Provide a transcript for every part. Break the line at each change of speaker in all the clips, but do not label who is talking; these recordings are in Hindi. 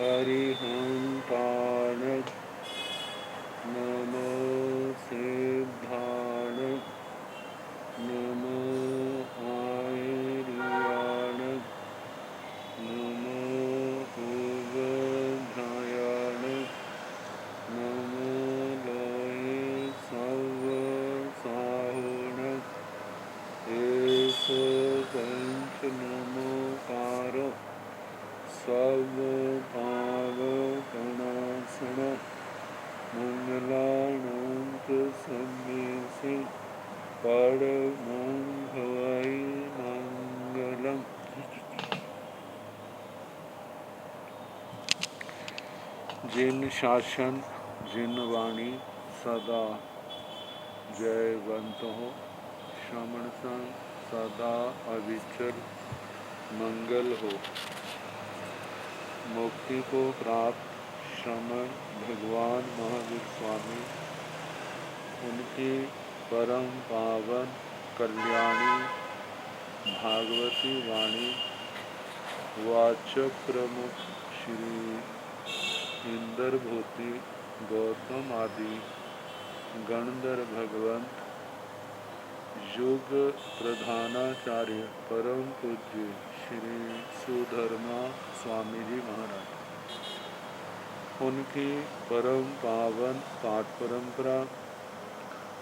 अरिहन्ताण नमो सिद्धाण नमो आयर्याण नमो उवधायाण नमो लोये सवसाहुण एष पंच नमोकार सर्वपावकनाशन मंगलानां सन्न्यासी परमं भवै मंगलम्। जिन शासन जिन वाणी सदा जयवंत हो, श्रवण संग सदा अविचल मंगल हो। मुक्ति को प्राप्त श्रमण भगवान महावीर स्वामी, उनकी परम पावन कल्याणी भागवती वाणी वाचक प्रमुख श्री इंद्रभूति गौतम आदि गणधर भगवंत युग प्रधानाचार्य परम पूज्य श्री सुधर्मा स्वामी जी महाराज, उनकी परम पावन पाठ परंपरा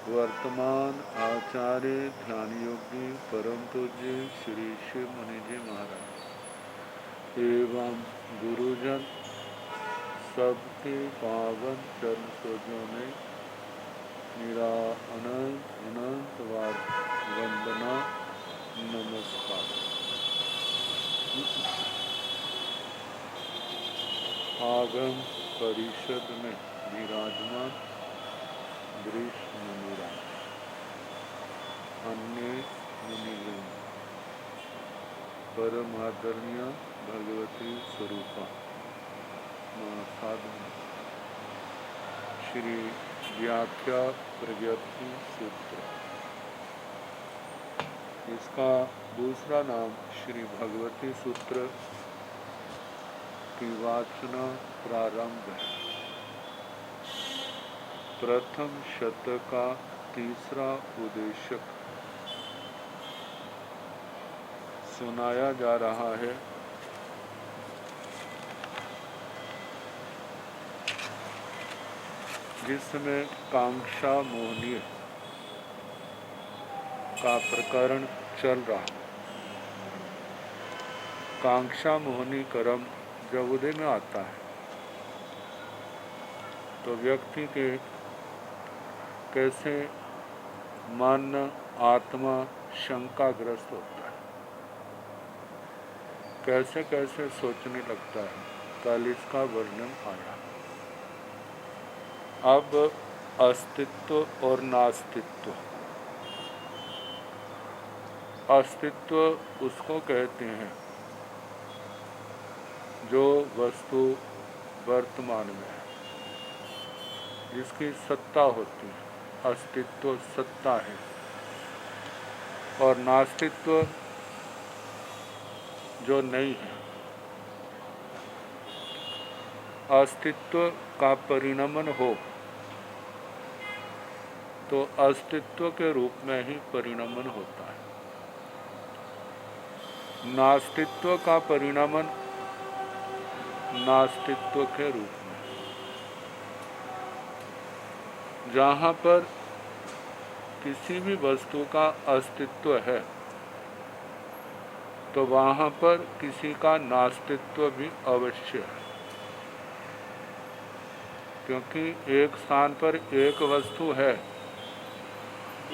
वर्तमान आचार्य ध्यान योगी परम पूज्य श्री शिव मुनि जी महाराज एवं गुरुजन सबके पावन चरण सोजों में मेरा अनंत अनंत वंदना नमस्कार। आगम परिषद में विराजमान वृष मुनिराज, अन्य मुनिगण, परम आदरणीय भगवती स्वरूपा साधना श्री व्याख्या प्रज्ञप्ति सूत्र, इसका दूसरा नाम श्री भगवती सूत्र की वाचना प्रारंभ है। प्रथम शतक का तीसरा उद्देश्य सुनाया जा रहा है। जिसमें कांक्षा मोहनीय का प्रकरण चल रहा। कांक्षा मोहनी कर्म जब उदय में आता है तो व्यक्ति के कैसे मन आत्मा शंकाग्रस्त होता है, कैसे कैसे सोचने लगता है, कल इसका वर्णन आया। अब अस्तित्व और नास्तित्व। अस्तित्व उसको कहते हैं जो वस्तु वर्तमान में है, जिसकी सत्ता होती है, अस्तित्व सत्ता है। और नास्तित्व जो नहीं है। अस्तित्व का परिणमन हो तो अस्तित्व के रूप में ही परिणमन होता है। नास्तित्व का परिणमन नास्तित्व के रूप में। जहाँ पर किसी भी वस्तु का अस्तित्व है तो वहाँ पर किसी का नास्तित्व भी अवश्य है, क्योंकि एक स्थान पर एक वस्तु है,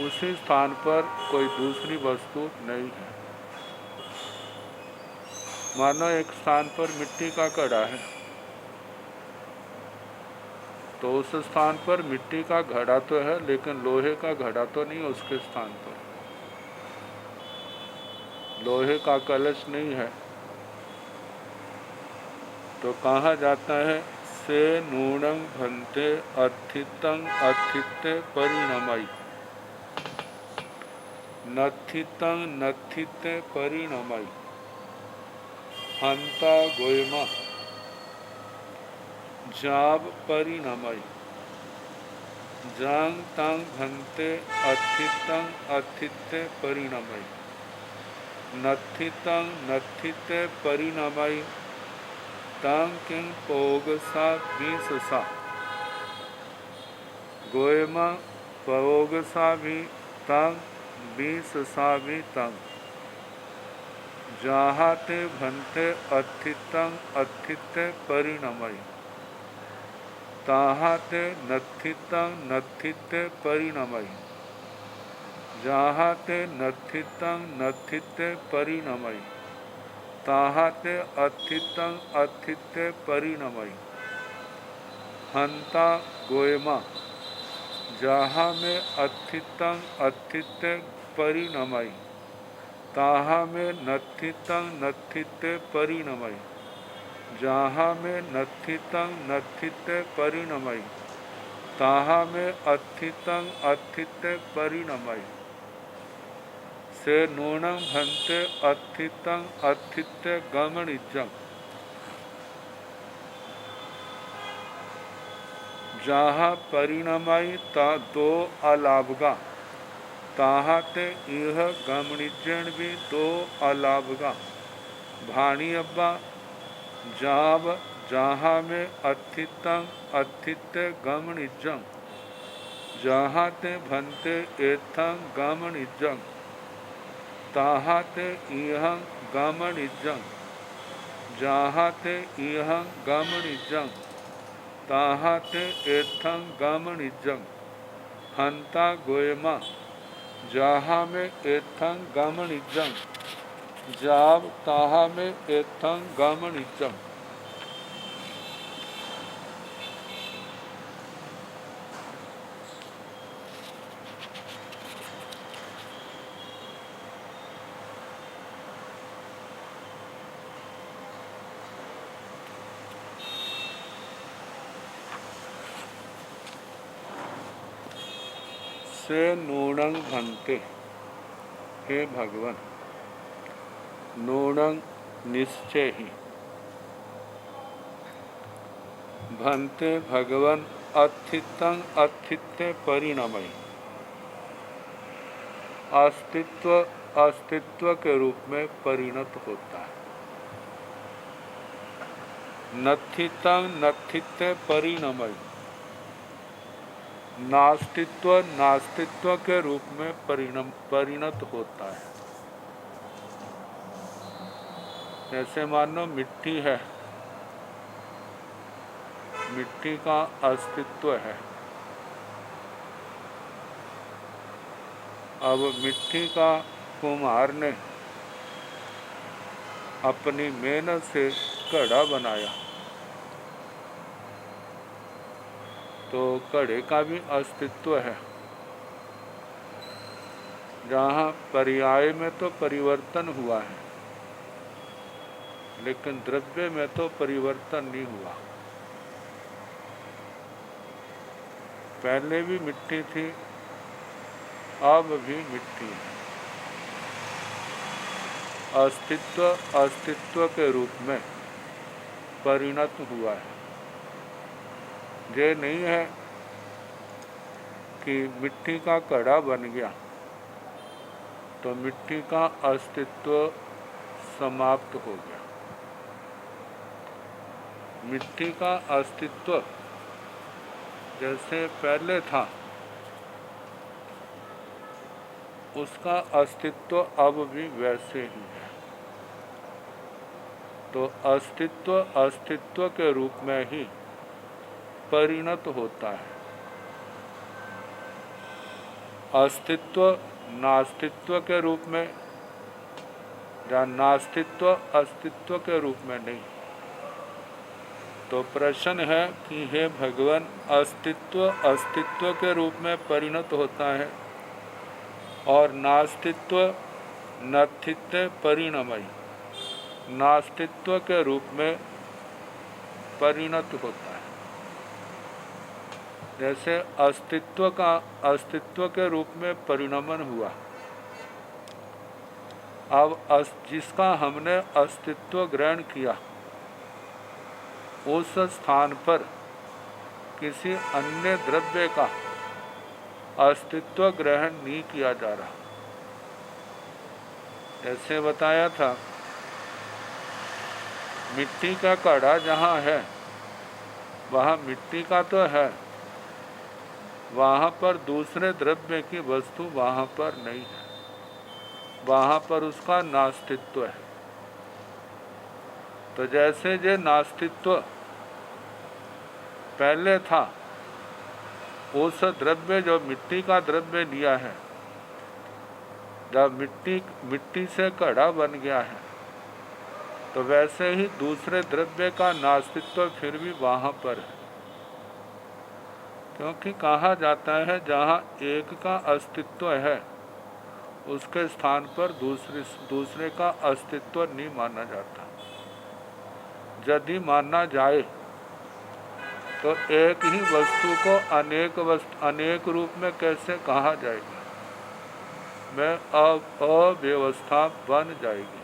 उसी स्थान पर कोई दूसरी वस्तु नहीं है। मानो एक स्थान पर मिट्टी का घड़ा है तो उस स्थान पर मिट्टी का घड़ा तो है, लेकिन लोहे का घड़ा तो नहीं उसके स्थान पर। लोहे का कलश नहीं है तो कहा जाता है से नूणं भन्ते अर्थितं अर्थिते परिणमय। नथितं नथिते परिणमय। हंता गोयमा जाब परिणमय जांग तांग भंते अर्थितं अर्थिते परिणमय नत्थितं नत्थिते परिणमय तांग किंग पोगसा बीससा गोयमा पोगसा भी तांग बीससा भी तांग जाहाते भंते अर्थितं अर्थिते परिणमय ताहाते नत्थितं नत्थिते परिणमय जाहाते नत्थितं नत्थिते परिणमय ताहाते अर्थितं अर्थिते परिणमय हंता गोयमा जहाँ में अर्थितं अर्थिते परिणमय ताहा में नत्थितं नत्थिते परिणमय जहाँ में नत्थितं नत्थिते परिणमय ताहा में अर्थितं अर्थिते परिणमय से नूनं भंते अर्थितं अर्थिते गमनिजं जहाँ परिणमय ता दो अलाभगा ताहा ते यह गमनिजन भी दो अलाभगा भाणी अब्बा जाब जहाँ में अर्थितं अर्थिते गमनिजं जहाँ ते भंते एथं गमनिजं ताहा ते इहं गमनिजं जहाँ ते इहं गमनिजं ताहा ते एथं गमनिजं हंता गोयमा जहाँ में एथं गमनिजं जाब ताहा में एथं गमनिजं से नूणं भंते हे भगवान नूणं निश्चय ही भंते भगवान अर्थितं अर्थिते परिणमय अस्तित्व अस्तित्व के रूप में परिणत होता है नत्थितं नत्थिते परिणमय नास्तित्व नास्तित्व के रूप में परिणत होता है जैसे मानो मिट्टी है मिट्टी का अस्तित्व है अब मिट्टी का कुम्हार ने अपनी मेहनत से घड़ा बनाया तो घड़े का भी अस्तित्व है जहाँ पर्याय में तो परिवर्तन हुआ है लेकिन द्रव्य में तो परिवर्तन नहीं हुआ पहले भी मिट्टी थी अब भी मिट्टी है अस्तित्व अस्तित्व के रूप में परिणत हुआ है ये नहीं है कि मिट्टी का घड़ा बन गया तो मिट्टी का अस्तित्व समाप्त हो गया मिट्टी का अस्तित्व जैसे पहले था उसका अस्तित्व अब भी वैसे ही है तो अस्तित्व अस्तित्व के रूप में ही परिणत होता है अस्तित्व नास्तित्व के रूप में या नास्तित्व अस्तित्व के रूप में नहीं तो प्रश्न है कि हे भगवान अस्तित्व अस्तित्व के रूप में परिणत होता है और नास्तित्व नत्थित्व परिणमय नास्तित्व के रूप में परिणत होता है जैसे अस्तित्व का अस्तित्व के रूप में परिणमन हुआ अब जिसका हमने अस्तित्व ग्रहण किया उस स्थान पर किसी अन्य द्रव्य का अस्तित्व ग्रहण नहीं किया जा रहा। जैसे बताया था, मिट्टी का कड़ा जहाँ है वहाँ मिट्टी का तो है, वहाँ पर दूसरे द्रव्य की वस्तु वहाँ पर नहीं है, वहाँ पर उसका नास्तित्व है। तो जैसे जो नास्तित्व पहले था, उस द्रव्य जो मिट्टी का द्रव्य लिया है, जब मिट्टी से कड़ा बन गया है, तो वैसे ही दूसरे द्रव्य का नास्तित्व फिर भी वहाँ पर है। क्योंकि कहा जाता है जहाँ एक का अस्तित्व है उसके स्थान पर दूसरे का अस्तित्व नहीं माना जाता। यदि माना जाए तो एक ही वस्तु को अनेक रूप में कैसे कहा जाएगा, में अव्यवस्था बन जाएगी।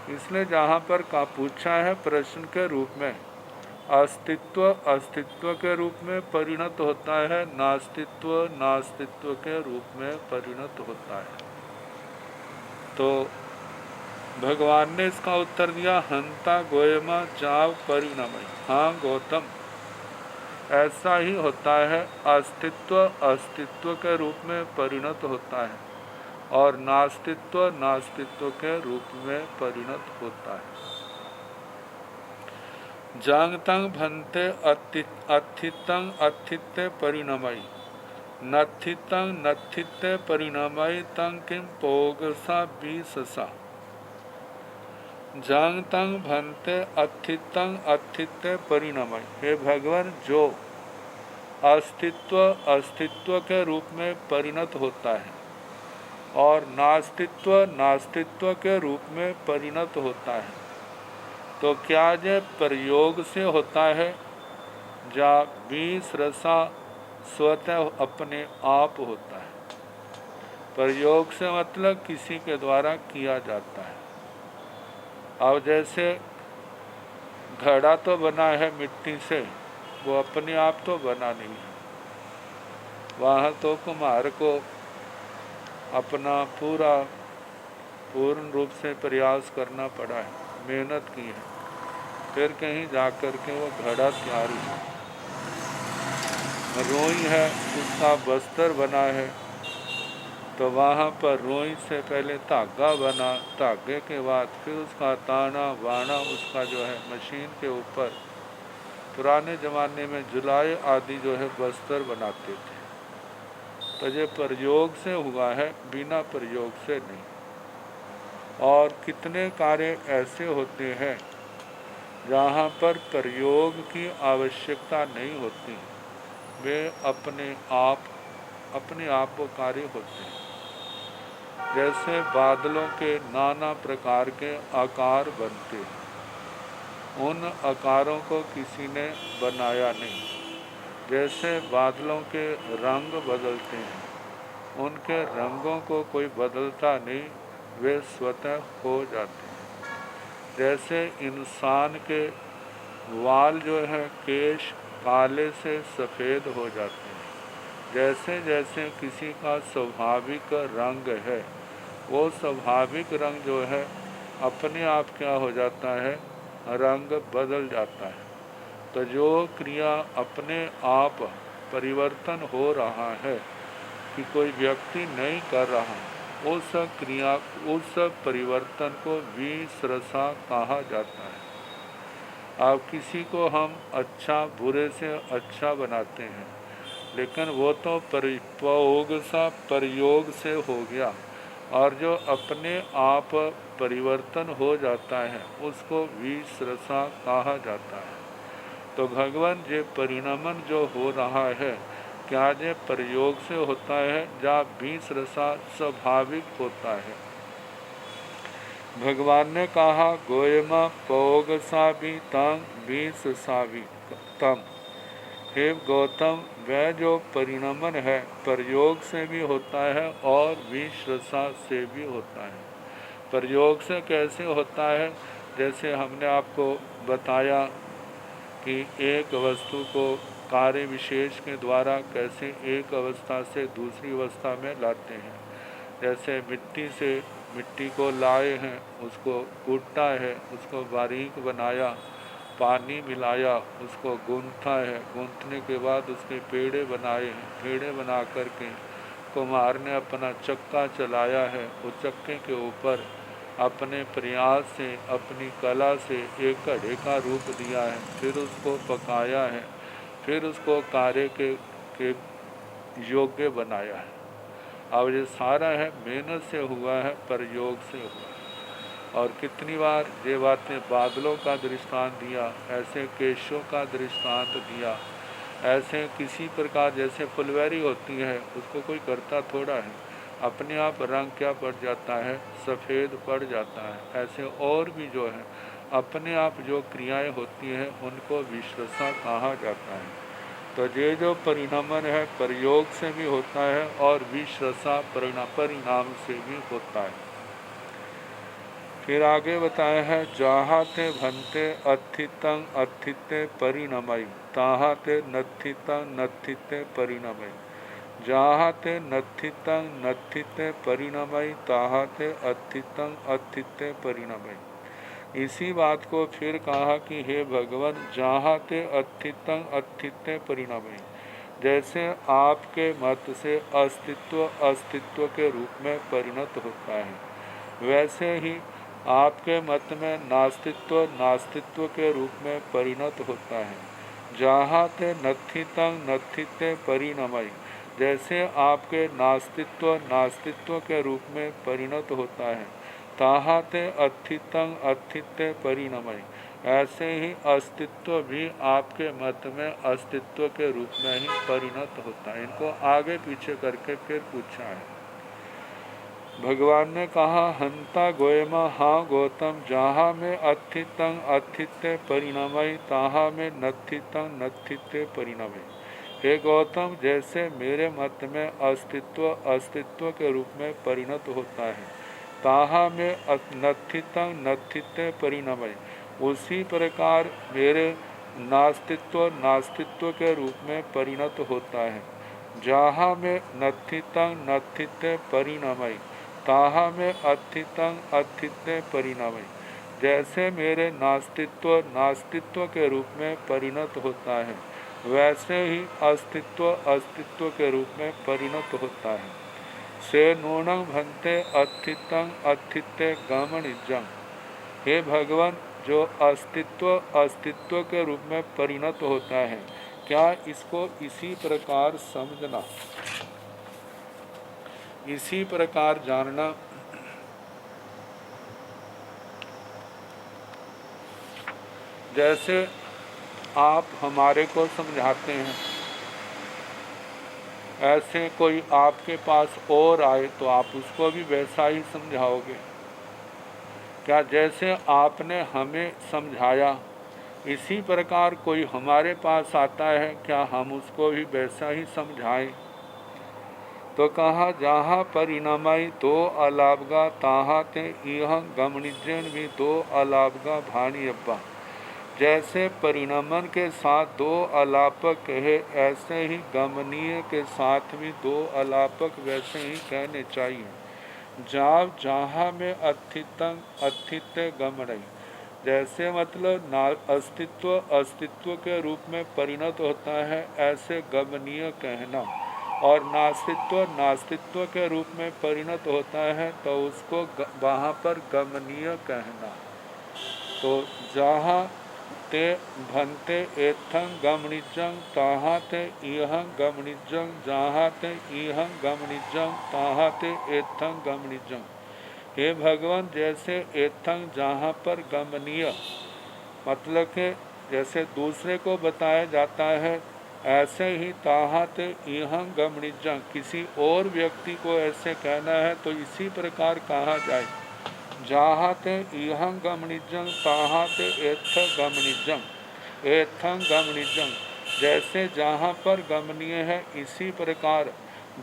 इसलिए जहाँ पर का पूछा है प्रश्न के रूप में, अस्तित्व के रूप में परिणत होता है, नास्तित्व के रूप में परिणत होता है। तो भगवान ने इसका उत्तर दिया, हंता गोयमा चाव परिणमय। हाँ गौतम, ऐसा ही होता है। अस्तित्व के रूप में परिणत होता है और नास्तित्व के रूप में परिणत होता है। जांगतं भन्ते अत्थितं अत्थिते परिणमयि, नत्थिते परिणमयि तं किं पोगसा बीससा। जांगतं भन्ते अत्थितं अत्थिते परिणमयि। हे भगवान, जो अस्तित्व के रूप में परिणत होता है और नास्तित्व के रूप में परिणत होता है, तो क्या ये प्रयोग से होता है या बीस रसा स्वतः अपने आप होता है? प्रयोग से मतलब किसी के द्वारा किया जाता है। अब जैसे घड़ा तो बना है मिट्टी से, वो अपने आप तो बना नहीं है, वहाँ तो कुम्हार को अपना पूर्ण रूप से प्रयास करना पड़ा है, मेहनत की है, फिर कहीं जाकर के वो घड़ा तैयार हुआ। रोई है, उसका बस्तर बना है, तो वहाँ पर रोई से पहले धागा बना, धागे के बाद फिर उसका ताना बाना, उसका जो है मशीन के ऊपर पुराने ज़माने में जुलाई आदि जो है बस्तर बनाते थे। तो ये प्रयोग से हुआ है, बिना प्रयोग से नहीं। और कितने कार्य ऐसे होते हैं जहाँ पर प्रयोग की आवश्यकता नहीं होती, वे अपने आप वो कार्य होते हैं। जैसे बादलों के नाना प्रकार के आकार बनते हैं, उन आकारों को किसी ने बनाया नहीं। जैसे बादलों के रंग बदलते हैं, उनके रंगों को कोई बदलता नहीं, वे स्वतः हो जाते हैं। जैसे इंसान के वाल जो है, केश काले से सफ़ेद हो जाते हैं, जैसे जैसे किसी का स्वाभाविक रंग है, वो स्वाभाविक रंग जो है अपने आप क्या हो जाता है, रंग बदल जाता है। तो जो क्रिया अपने आप परिवर्तन हो रहा है कि कोई व्यक्ति नहीं कर रहा, उस क्रिया, उस परिवर्तन को विसरसा कहा जाता है। अब किसी को हम अच्छा बुरे से अच्छा बनाते हैं, लेकिन वो तो प्रयोग से हो गया, और जो अपने आप परिवर्तन हो जाता है उसको विसरसा कहा जाता है। तो भगवान ये परिणमन जो हो रहा है, क्या ये प्रयोग से होता है या विसरसा स्वाभाविक होता है? भगवान ने कहा, गोयमा पौगसा भी तम विससा भी तम। हे गौतम, वह जो परिणमन है प्रयोग से भी होता है और विसरसा से भी होता है। प्रयोग से कैसे होता है? जैसे हमने आपको बताया कि एक वस्तु को कार्य विशेष के द्वारा कैसे एक अवस्था से दूसरी अवस्था में लाते हैं। जैसे मिट्टी से मिट्टी को लाए हैं, उसको कूटा है, उसको बारीक बनाया, पानी मिलाया, उसको गूंथा है, गूंथने के बाद उसके पेड़े बनाए हैं, पेड़े बना करके कुम्हार ने अपना चक्का चलाया है, उस चक्के के ऊपर अपने प्रयास से, अपनी कला से एक घड़े का रूप दिया है, फिर उसको पकाया है, फिर उसको कार्य के योग्य बनाया है। अब ये सारा है मेहनत से हुआ है, पर योग से हुआ है। और कितनी बार ये बातें बादलों का दृष्टांत दिया, ऐसे केशों का दृष्टांत दिया, ऐसे किसी प्रकार जैसे फुलवैरी होती है उसको कोई करता थोड़ा है, अपने आप रंग क्या पड़ जाता है, सफ़ेद पड़ जाता है। ऐसे और भी जो है अपने आप जो क्रियाएं होती हैं उनको विश्वसा कहा जाता है। तो ये जो परिणमन है प्रयोग से भी होता है और विश्वसा परिणाम से भी होता है। फिर आगे बताया है जहाते भन्ते अथितं अथिते परिणमय ताहाते नथितं नथिते परिणमय। जहाते नथितं नथिते परिणमय ताहाते अथितं अथिते परिणमय। इसी बात को फिर कहा कि हे भगवान जहाते अथितं अथिते परिणमय। जैसे आपके मत से अस्तित्व अस्तित्व के रूप में परिणत होता है, वैसे ही आपके मत में नास्तित्व नास्तित्व के रूप में परिणत होता है। जहाते नथितं नथिते परिणमय। जैसे आपके नास्तित्व नास्तित्व के रूप में परिणत होता है, ताहाते अस्तित्वं अस्तित्व परिणमय। ऐसे ही अस्तित्व भी आपके मत में अस्तित्व के रूप में ही परिणत होता है। इनको आगे पीछे करके फिर पूछा है। भगवान ने कहा हंता गोयमा हाँ गौतम जहाँ में अस्तित्वं अस्तित्व परिणमय ताहा में नथितं नथित्व परिणमय। हे गौतम, जैसे मेरे मत में अस्तित्व अस्तित्व के रूप में परिणत होता है, ताहा में नथितं नथित्व परिणमय, उसी प्रकार मेरे नास्तित्व नास्तित्व के रूप में परिणत होता है। जहाँ में नथितं नथित्व परिणमय ताहा में अस्तित्वं अस्तित्व परिणमय। जैसे मेरे नास्तित्व नास्तित्व के रूप में परिणत होता है, वैसे ही अस्तित्व अस्तित्व के रूप में परिणत होता है। से नूनं भन्ते अस्तित्वं अस्तित्व गमनिजं। हे भगवान, जो अस्तित्व अस्तित्व के रूप में परिणत होता है, क्या इसको इसी प्रकार समझना, इसी प्रकार जानना। जैसे आप हमारे को समझाते हैं, ऐसे कोई आपके पास और आए तो आप उसको भी वैसा ही समझाओगे क्या? जैसे आपने हमें समझाया, इसी प्रकार कोई हमारे पास आता है, क्या हम उसको भी वैसा ही समझाएं? तो कहा जहाँ परिणमय दो अलाभगा ताहा ते यह गमनिजन भी दो अलाभगा भाणी अब्बा। जैसे परिणमन के साथ दो अलापक है, ऐसे ही गमनीय के साथ भी दो अलापक वैसे ही कहने चाहिए। जाव जहाँ में अस्तित्वं अस्तित्व गमनई। जैसे मतलब अस्तित्व अस्तित्व के रूप में परिणत होता है, ऐसे गमनीय कहना, और नास्तित्व नास्तित्व के रूप में परिणत होता है तो उसको वहाँ पर गमनीय कहना। तो जहाँ ते भन्ते एथं गमनिजं ताहा ते इहं गमनिजं जहाँ ते इहं गमनिजं ताहा ते एथं गमनिजं। हे भगवान, जैसे एथं जहाँ पर गमनीय मतलब के जैसे दूसरे को बताया जाता है, ऐसे ही ताहा ते इहं गमनिजं किसी और व्यक्ति को ऐसे कहना है तो इसी प्रकार कहा जाए। जहाँ ते इहं गमनिजं ताहा ते एथं गमनिजं एथं गमनिजं। जैसे जहाँ पर गमनीय है, इसी प्रकार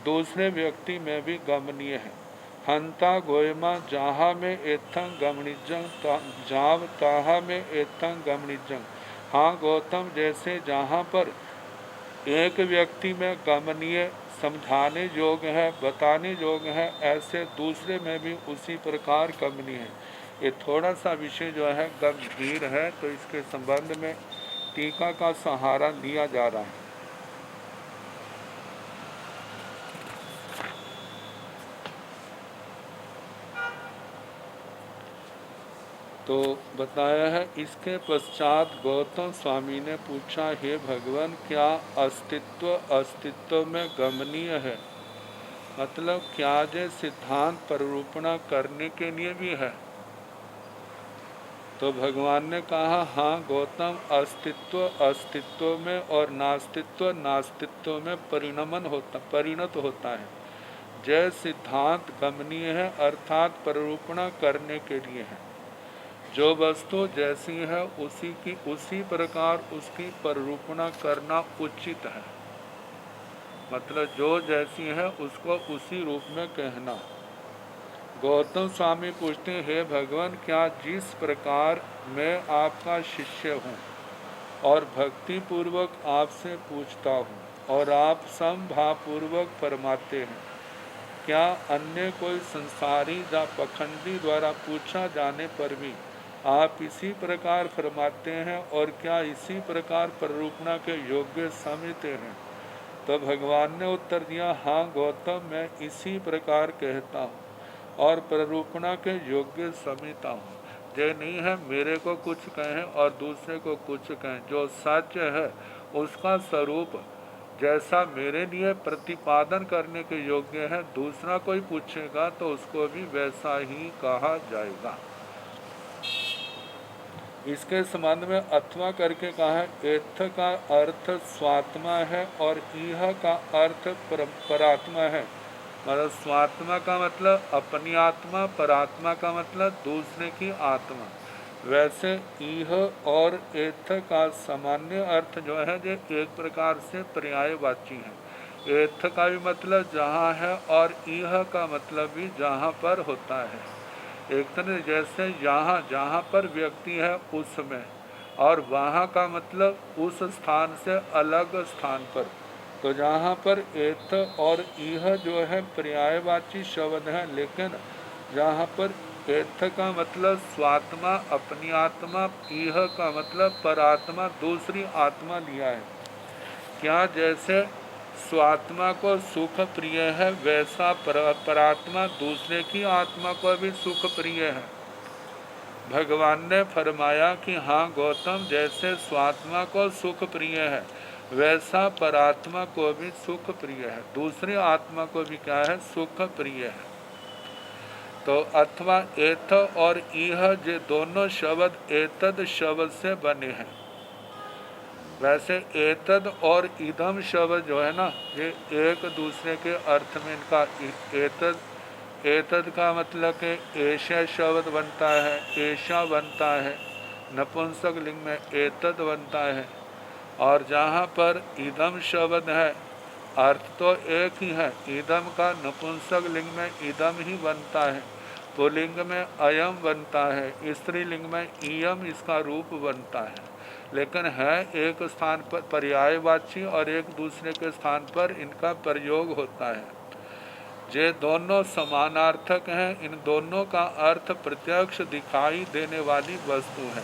दूसरे व्यक्ति में भी गमनीय है। हंता गोयमा जहाँ में एथं गमनिजं जाव ताहा में एथं गमनिजं। हाँ गौतम, जैसे जहाँ पर एक व्यक्ति में गमनीय, समझाने योग्य है, बताने योग्य है, ऐसे दूसरे में भी उसी प्रकार गमनीय है। ये थोड़ा सा विषय जो है गंभीर है, तो इसके संबंध में टीका का सहारा लिया जा रहा है। तो बताया है। इसके पश्चात गौतम स्वामी ने पूछा, हे भगवान, क्या अस्तित्व में गमनीय है? मतलब क्या ये सिद्धांत प्ररूपणा करने के लिए भी है? तो भगवान ने कहा, हाँ गौतम, अस्तित्व में और नास्तित्व में परिणत होता है। जय सिद्धांत गमनीय है, अर्थात प्ररूपणा करने के लिए है। जो वस्तु जैसी है उसी प्रकार उसकी प्ररूपणा करना उचित है। मतलब जो जैसी है उसको उसी रूप में कहना। गौतम स्वामी पूछते हैं, हे भगवान, क्या जिस प्रकार मैं आपका शिष्य हूँ और भक्ति पूर्वक आपसे पूछता हूँ और आप समभावपूर्वक फरमाते हैं, क्या अन्य कोई संसारी या पखंडी द्वारा पूछा जाने पर भी आप इसी प्रकार फरमाते हैं और क्या इसी प्रकार प्ररूपणा के योग्य समझते हैं? तो भगवान ने उत्तर दिया, हाँ गौतम, मैं इसी प्रकार कहता हूँ और प्ररूपणा के योग्य समझता हूँ। ये नहीं है मेरे को कुछ कहें और दूसरे को कुछ कहें। जो सत्य है उसका स्वरूप जैसा मेरे लिए प्रतिपादन करने के योग्य है, दूसरा कोई पूछेगा तो उसको भी वैसा ही कहा जाएगा। इसके संबंध में अथवा करके कहा है, एथ का अर्थ स्वात्मा है और इह का अर्थ परात्मा है। मतलब स्वात्मा का मतलब अपनी आत्मा, परात्मा का मतलब दूसरे की आत्मा। वैसे इह और एथ का सामान्य अर्थ जो है ये एक प्रकार से पर्यायवाची है। एथ का भी मतलब जहाँ है और इह का मतलब भी जहाँ पर होता है। एक तरह जैसे यहाँ जहाँ पर व्यक्ति है उसमें, और वहाँ का मतलब उस स्थान से अलग स्थान पर। तो जहाँ पर एथ और इह जो है पर्यायवाची शब्द है, लेकिन जहाँ पर एथ का मतलब स्वात्मा, अपनी आत्मा, इह का मतलब परात्मा, दूसरी आत्मा लिया है। क्या जैसे स्वात्मा को सुख प्रिय है, वैसा परात्मा दूसरे की आत्मा को भी सुख प्रिय है। भगवान ने फरमाया कि हाँ गौतम, जैसे स्वात्मा को सुख प्रिय है वैसा परात्मा को भी सुख प्रिय है, दूसरी आत्मा को भी क्या है, सुख प्रिय है। तो अथवा एथ और इह ये दोनों शब्द एतद शब्द से बने हैं। वैसे एतद और इदम शब्द जो है ना, ये एक दूसरे के अर्थ में इनका एतद का मतलब कि ऐशा शब्द बनता है, ऐशा बनता है, नपुंसक लिंग में एतद बनता है। और जहाँ पर इदम शब्द है अर्थ तो एक ही है, इदम का नपुंसक लिंग में इदम ही बनता है, पुल्लिंग में अयम बनता है, स्त्रीलिंग में इयम इसका रूप बनता है। लेकिन है एक स्थान पर पर्यायवाची और एक दूसरे के स्थान पर इनका प्रयोग होता है। ये दोनों समानार्थक हैं, इन दोनों का अर्थ प्रत्यक्ष दिखाई देने वाली वस्तु है।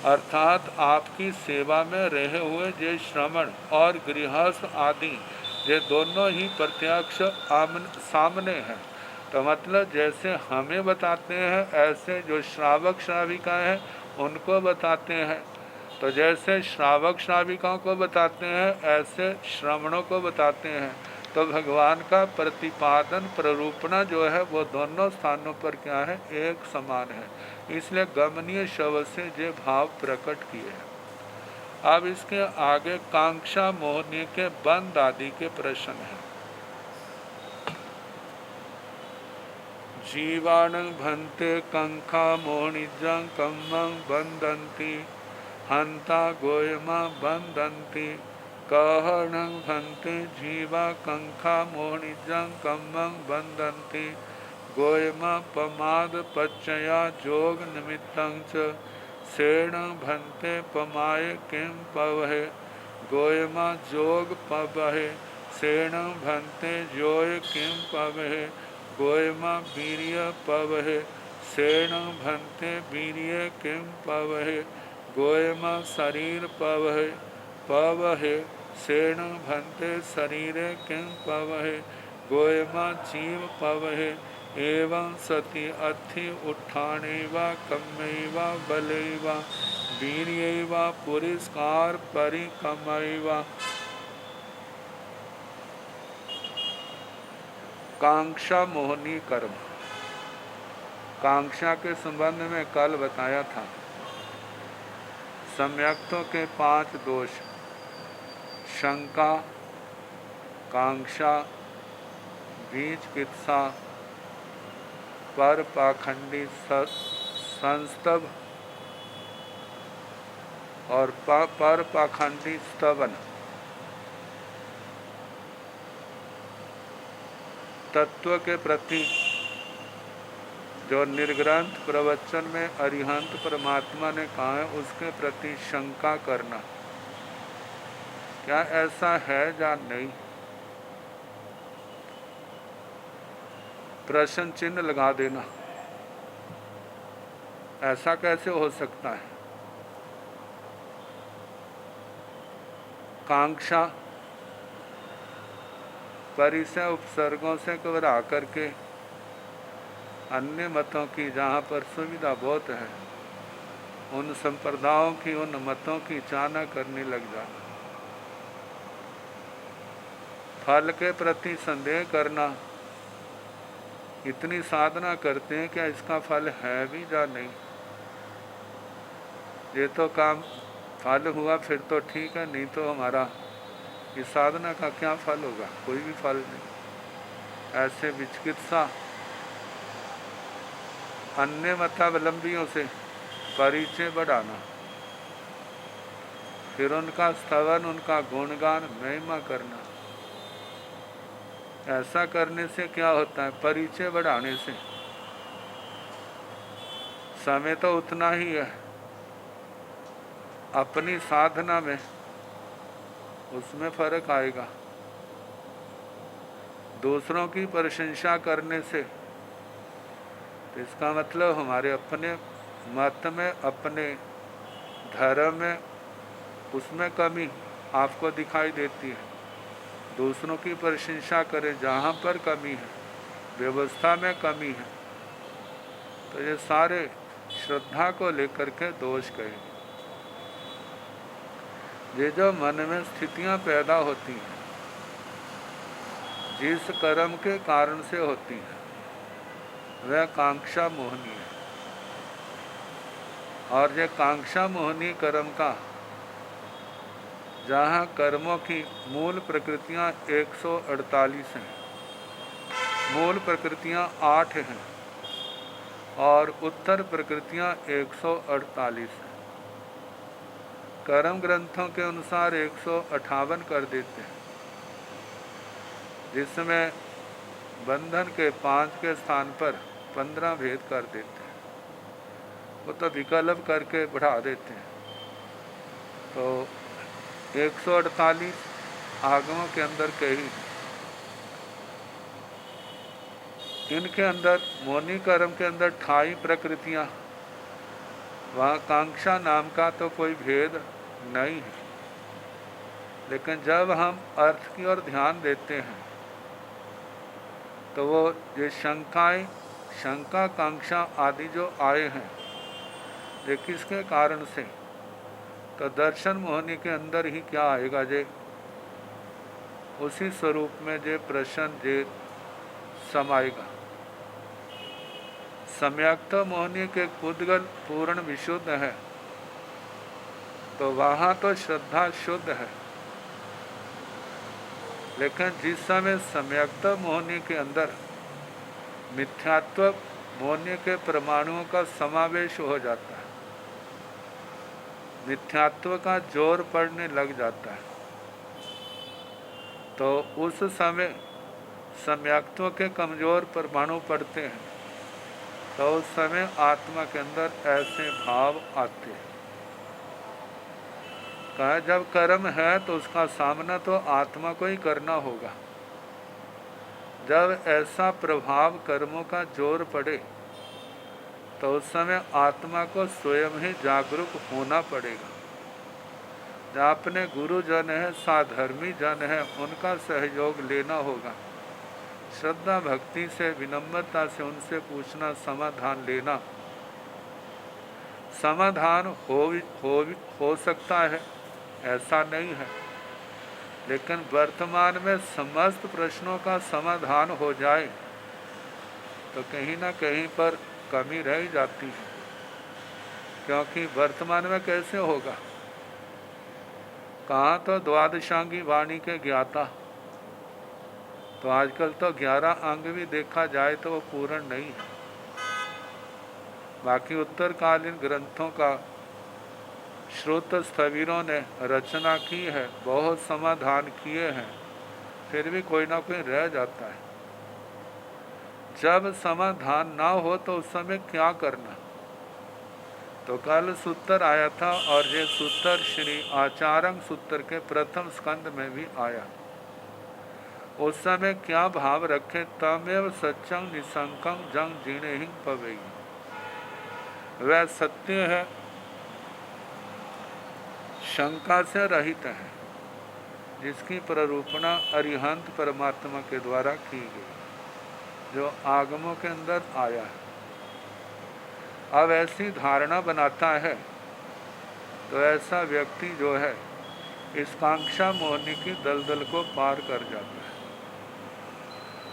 अर्थात आपकी सेवा में रहे हुए ये श्रमण और गृहस्थ आदि ये दोनों ही प्रत्यक्ष सामने हैं। तो मतलब जैसे हमें बताते हैं ऐसे जो श्रावक श्राविका हैं उनको बताते हैं। तो जैसे श्रावक श्राविकाओं को बताते हैं ऐसे श्रमणों को बताते हैं। तो भगवान का प्रतिपादन प्ररूपणा जो है वो दोनों स्थानों पर क्या है, एक समान है। इसलिए गमनीय शब्द से ये भाव प्रकट किए हैं। अब इसके आगे कांक्षा मोहनी के बंद आदि के प्रश्न हैं। जीवाणं भन्ते कंखा मोहनिजं कम्मं बंदन्ति हंता गोयमा बंदन्ति कहणं भन्ते जीवा कंखा मोहनिजं कम्मं बंदन्ति गोयमा पमाद पच्चया जोग निमित्तं च सेण भंते पमाय किम पवहे गोयमा जोग पवहे सेण भंते जोय किम पवहे गोयमा वीर्य पवहे सेण भंते वीर्य किम पवहे गोयमा शरीर पवहे पवहे सेण भंते शरीरे किम पवहे गोयमा जीव पवहे एवं सति अथि उत्थानेवा कम्मैवा बलैवा वीर्यैवा पुरस्कार परिकमैवा। कांक्षा मोहनी कर्म। कांक्षा के संबंध में कल बताया था। सम्यक्तों के 5 दोष, शंका, कांक्षा, बीज कित्सा, पर पाखंडी संस्तव और पर पाखंडी स्तवन। तत्व के प्रति जो निर्ग्रंथ प्रवचन में अरिहंत परमात्मा ने कहा है उसके प्रति शंका करना, क्या ऐसा है या नहीं, प्रश्न चिन्ह लगा देना। ऐसा कैसे हो सकता है? कांक्षा परिसय उपसर्गों से घबरा करके अन्य मतों की जहाँ पर सुविधा बहुत है उन संप्रदायों की, उन मतों की चाहना करने लग जाना। फल के प्रति संदेह करना, इतनी साधना करते हैं क्या इसका फल है भी या नहीं, ये तो काम फल हुआ फिर तो ठीक है, नहीं तो हमारा इस साधना का क्या फल होगा, कोई भी फल नहीं। ऐसे विचिकित्सा, अन्य मतावलंबियों से परिचय बढ़ाना, फिर उनका स्तवन, उनका गुणगान, महिमा करना। ऐसा करने से क्या होता है? परिचय बढ़ाने से समय तो उतना ही है, अपनी साधना में उसमें फर्क आएगा। दूसरों की प्रशंसा करने से इसका मतलब हमारे अपने मत में, अपने धर्म में, उसमें कमी आपको दिखाई देती है। दूसरों की प्रशंसा करें जहाँ पर कमी है, व्यवस्था में कमी है, तो ये सारे श्रद्धा को लेकर के दोष कहे। ये जो मन में स्थितियाँ पैदा होती हैं, जिस कर्म के कारण से होती है, वह कांक्षा मोहनी है। और ये कांक्षा मोहनी कर्म का, जहाँ कर्मों की मूल प्रकृतियाँ 148 हैं, मूल प्रकृतियाँ 8 हैं और उत्तर प्रकृतियाँ 148 हैं। कर्म ग्रंथों के अनुसार 158 कर देते हैं, जिसमें बंधन के 5 के स्थान पर 15 भेद कर देते हैं। वो तो विकल्प करके बढ़ा देते हैं। तो 148 आगमों के अंदर कही, इनके अंदर मोहनी कर्म के अंदर 28 प्रकृतियाँ, वहाँ कांक्षा नाम का तो कोई भेद नहीं है। लेकिन जब हम अर्थ की ओर ध्यान देते हैं तो वो ये शंकाएं, शंका, कांक्षा आदि जो आए हैं, ये किसके कारण से? तो दर्शन मोहनी के अंदर ही क्या आएगा? जे उसी स्वरूप में जे प्रश्न जे समाएगा। सम्यक्त मोहनी के पुद्गल पूर्ण विशुद्ध है, तो वहाँ तो श्रद्धा शुद्ध है। लेकिन जिस समय सम्यक्त मोहनी के अंदर मिथ्यात्व मोहनी के परमाणुओं का समावेश हो जाता है, मिथ्यात्व का जोर पड़ने लग जाता है, तो उस समय सम्यक्त्व के कमजोर परमाणु पड़ते हैं तो उस समय आत्मा के अंदर ऐसे भाव आते हैं। कहा जब कर्म है तो उसका सामना तो आत्मा को ही करना होगा। जब ऐसा प्रभाव कर्मों का जोर पड़े तो उस समय आत्मा को स्वयं ही जागरूक होना पड़ेगा। जो अपने गुरुजन है, साधर्मी जन है, उनका सहयोग लेना होगा। श्रद्धा भक्ति से, विनम्रता से उनसे पूछना, समाधान लेना। समाधान हो सकता है, ऐसा नहीं है, लेकिन वर्तमान में समस्त प्रश्नों का समाधान हो जाए तो कहीं ना कहीं पर कमी रह जाती है। क्योंकि वर्तमान में कैसे होगा? कहाँ तो द्वादशांगी वाणी के ज्ञाता, तो आजकल तो 11 अंग भी देखा जाए तो वो पूर्ण नहीं है। बाकी उत्तरकालीन ग्रंथों का श्रोत स्थविरों ने रचना की है, बहुत समाधान किए हैं, फिर भी कोई ना कोई रह जाता है। जब समाधान ना हो तो उस समय क्या करना? तो कल सूत्र आया था और ये सूत्र श्री आचार्य सूत्र के प्रथम स्कंद में भी आया। उस समय क्या भाव रखे? तमेव सच्चम निसंकम जंग जीणे ही पवेगी। वह सत्य है, शंका से रहित है, जिसकी प्ररूपणा अरिहंत परमात्मा के द्वारा की गई, जो आगमों के अंदर आया है। अब ऐसी धारणा बनाता है तो ऐसा व्यक्ति जो है इस कांक्षा मोहनी की दलदल को पार कर जाता है।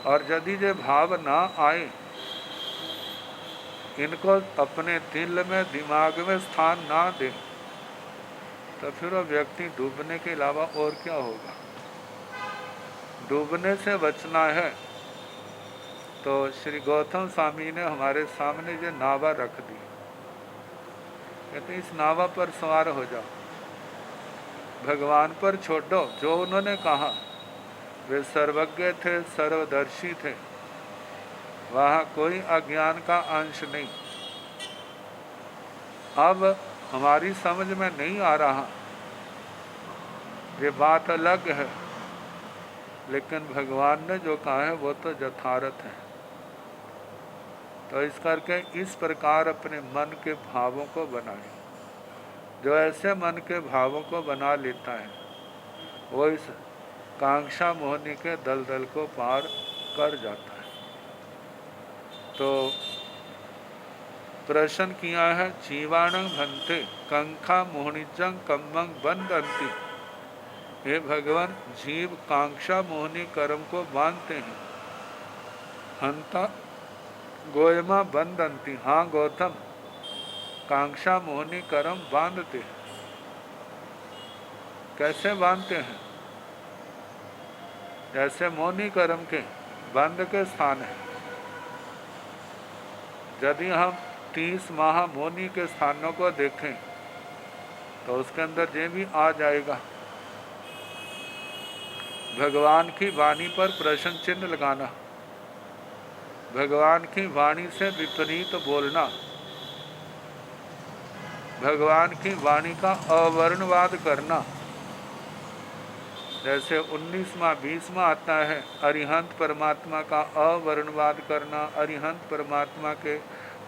और यदि ये भाव ना आए, इनको अपने दिल में, दिमाग में स्थान ना दे, तो फिर वो व्यक्ति डूबने के अलावा और क्या होगा? डूबने से बचना है तो श्री गौतम स्वामी ने हमारे सामने ये नावा रख दी। कहते इस नावा पर सवार हो जाओ, भगवान पर छोड़ो। जो उन्होंने कहा, वे सर्वज्ञ थे, सर्वदर्शी थे, वहाँ कोई अज्ञान का अंश नहीं। अब हमारी समझ में नहीं आ रहा, ये बात अलग है, लेकिन भगवान ने जो कहा है वो तो यथार्थ है। तो इस करके इस प्रकार अपने मन के भावों को बनाए। जो ऐसे मन के भावों को बना लेता है वो इस कांक्षा मोहनी के दलदल को पार कर जाता है। तो प्रश्न किया है, जीवाणं भन्ते कंखा मोहनिजं कम्मं बंदंती। हे भगवान, जीव कांक्षा मोहनी कर्म को बांधते हैं, हंता गोयमा बंदंती। हाँ गौतम, कांक्षा मोहनी कर्म बांधते हैं। कैसे बांधते हैं? जैसे मोहनी कर्म के बंध के स्थान है। यदि हम 30 माह मोहनी के स्थानों को देखें तो उसके अंदर ये भी आ जाएगा, भगवान की वाणी पर प्रश्न चिन्ह लगाना, भगवान की वाणी से विपरीत बोलना, भगवान की वाणी का अवर्णवाद करना। जैसे 19वां 20वां आता है, अरिहंत परमात्मा का अवर्णवाद करना, अरिहंत परमात्मा के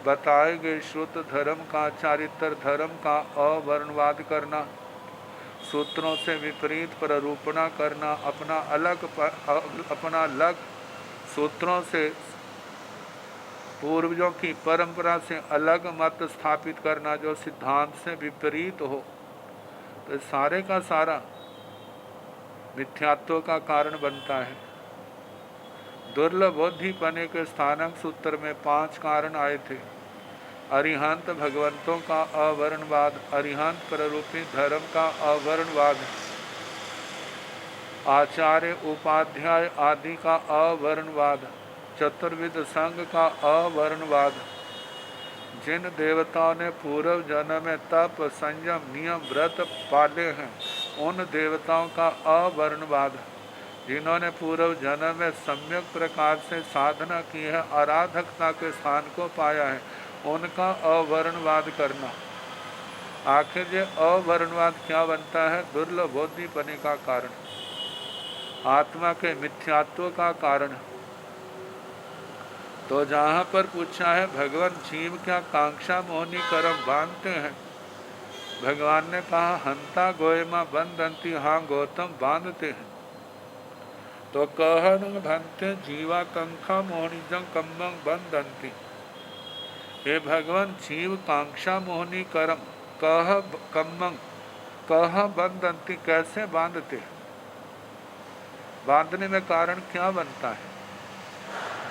बताए गए श्रुत धर्म का, चारित्र धर्म का अवर्णवाद करना, सूत्रों से विपरीत प्ररूपणा करना, अपना अलग सूत्रों से, पूर्वजों की परंपरा से अलग मत स्थापित करना जो सिद्धांत से विपरीत हो। तो सारे का सारा मिथ्यात्व का कारण बनता है। दुर्लभ बोधिपने के स्थानक सूत्र में 5 कारण आए थे। अरिहंत भगवंतों का अवर्णवाद, अरिहंत प्ररूपी धर्म का अवर्णवाद, आचार्य उपाध्याय आदि का अवर्णवाद, चतुर्विध संघ का अवर्णवाद, जिन देवताओं ने पूर्व जन्म में तप, संयम, नियम, व्रत पाले हैं उन देवताओं का अवर्णवाद, जिन्होंने पूर्व जन्म में सम्यक प्रकार से साधना की है, आराधकता के स्थान को पाया है, उनका अवर्णवाद करना। आखिर ये अवर्णवाद क्या बनता है? दुर्लभ बोधि बने का कारण, आत्मा के मिथ्यात्व का कारण। तो जहाँ पर पूछा है भगवान जीव क्या कांक्षा मोहनी कर्म बांधते हैं, भगवान ने कहा हंता गोयमा बंधंती, हाँ गौतम बांधते हैं। तो कहन भंते जीवा कंखा मोहनी जंग कम्बंग बंधंती, हे भगवान जीव कांक्षा मोहनी कर्म कह कम्बंग कह बंधंती, कैसे बांधते, बांधने में कारण क्या बनता है?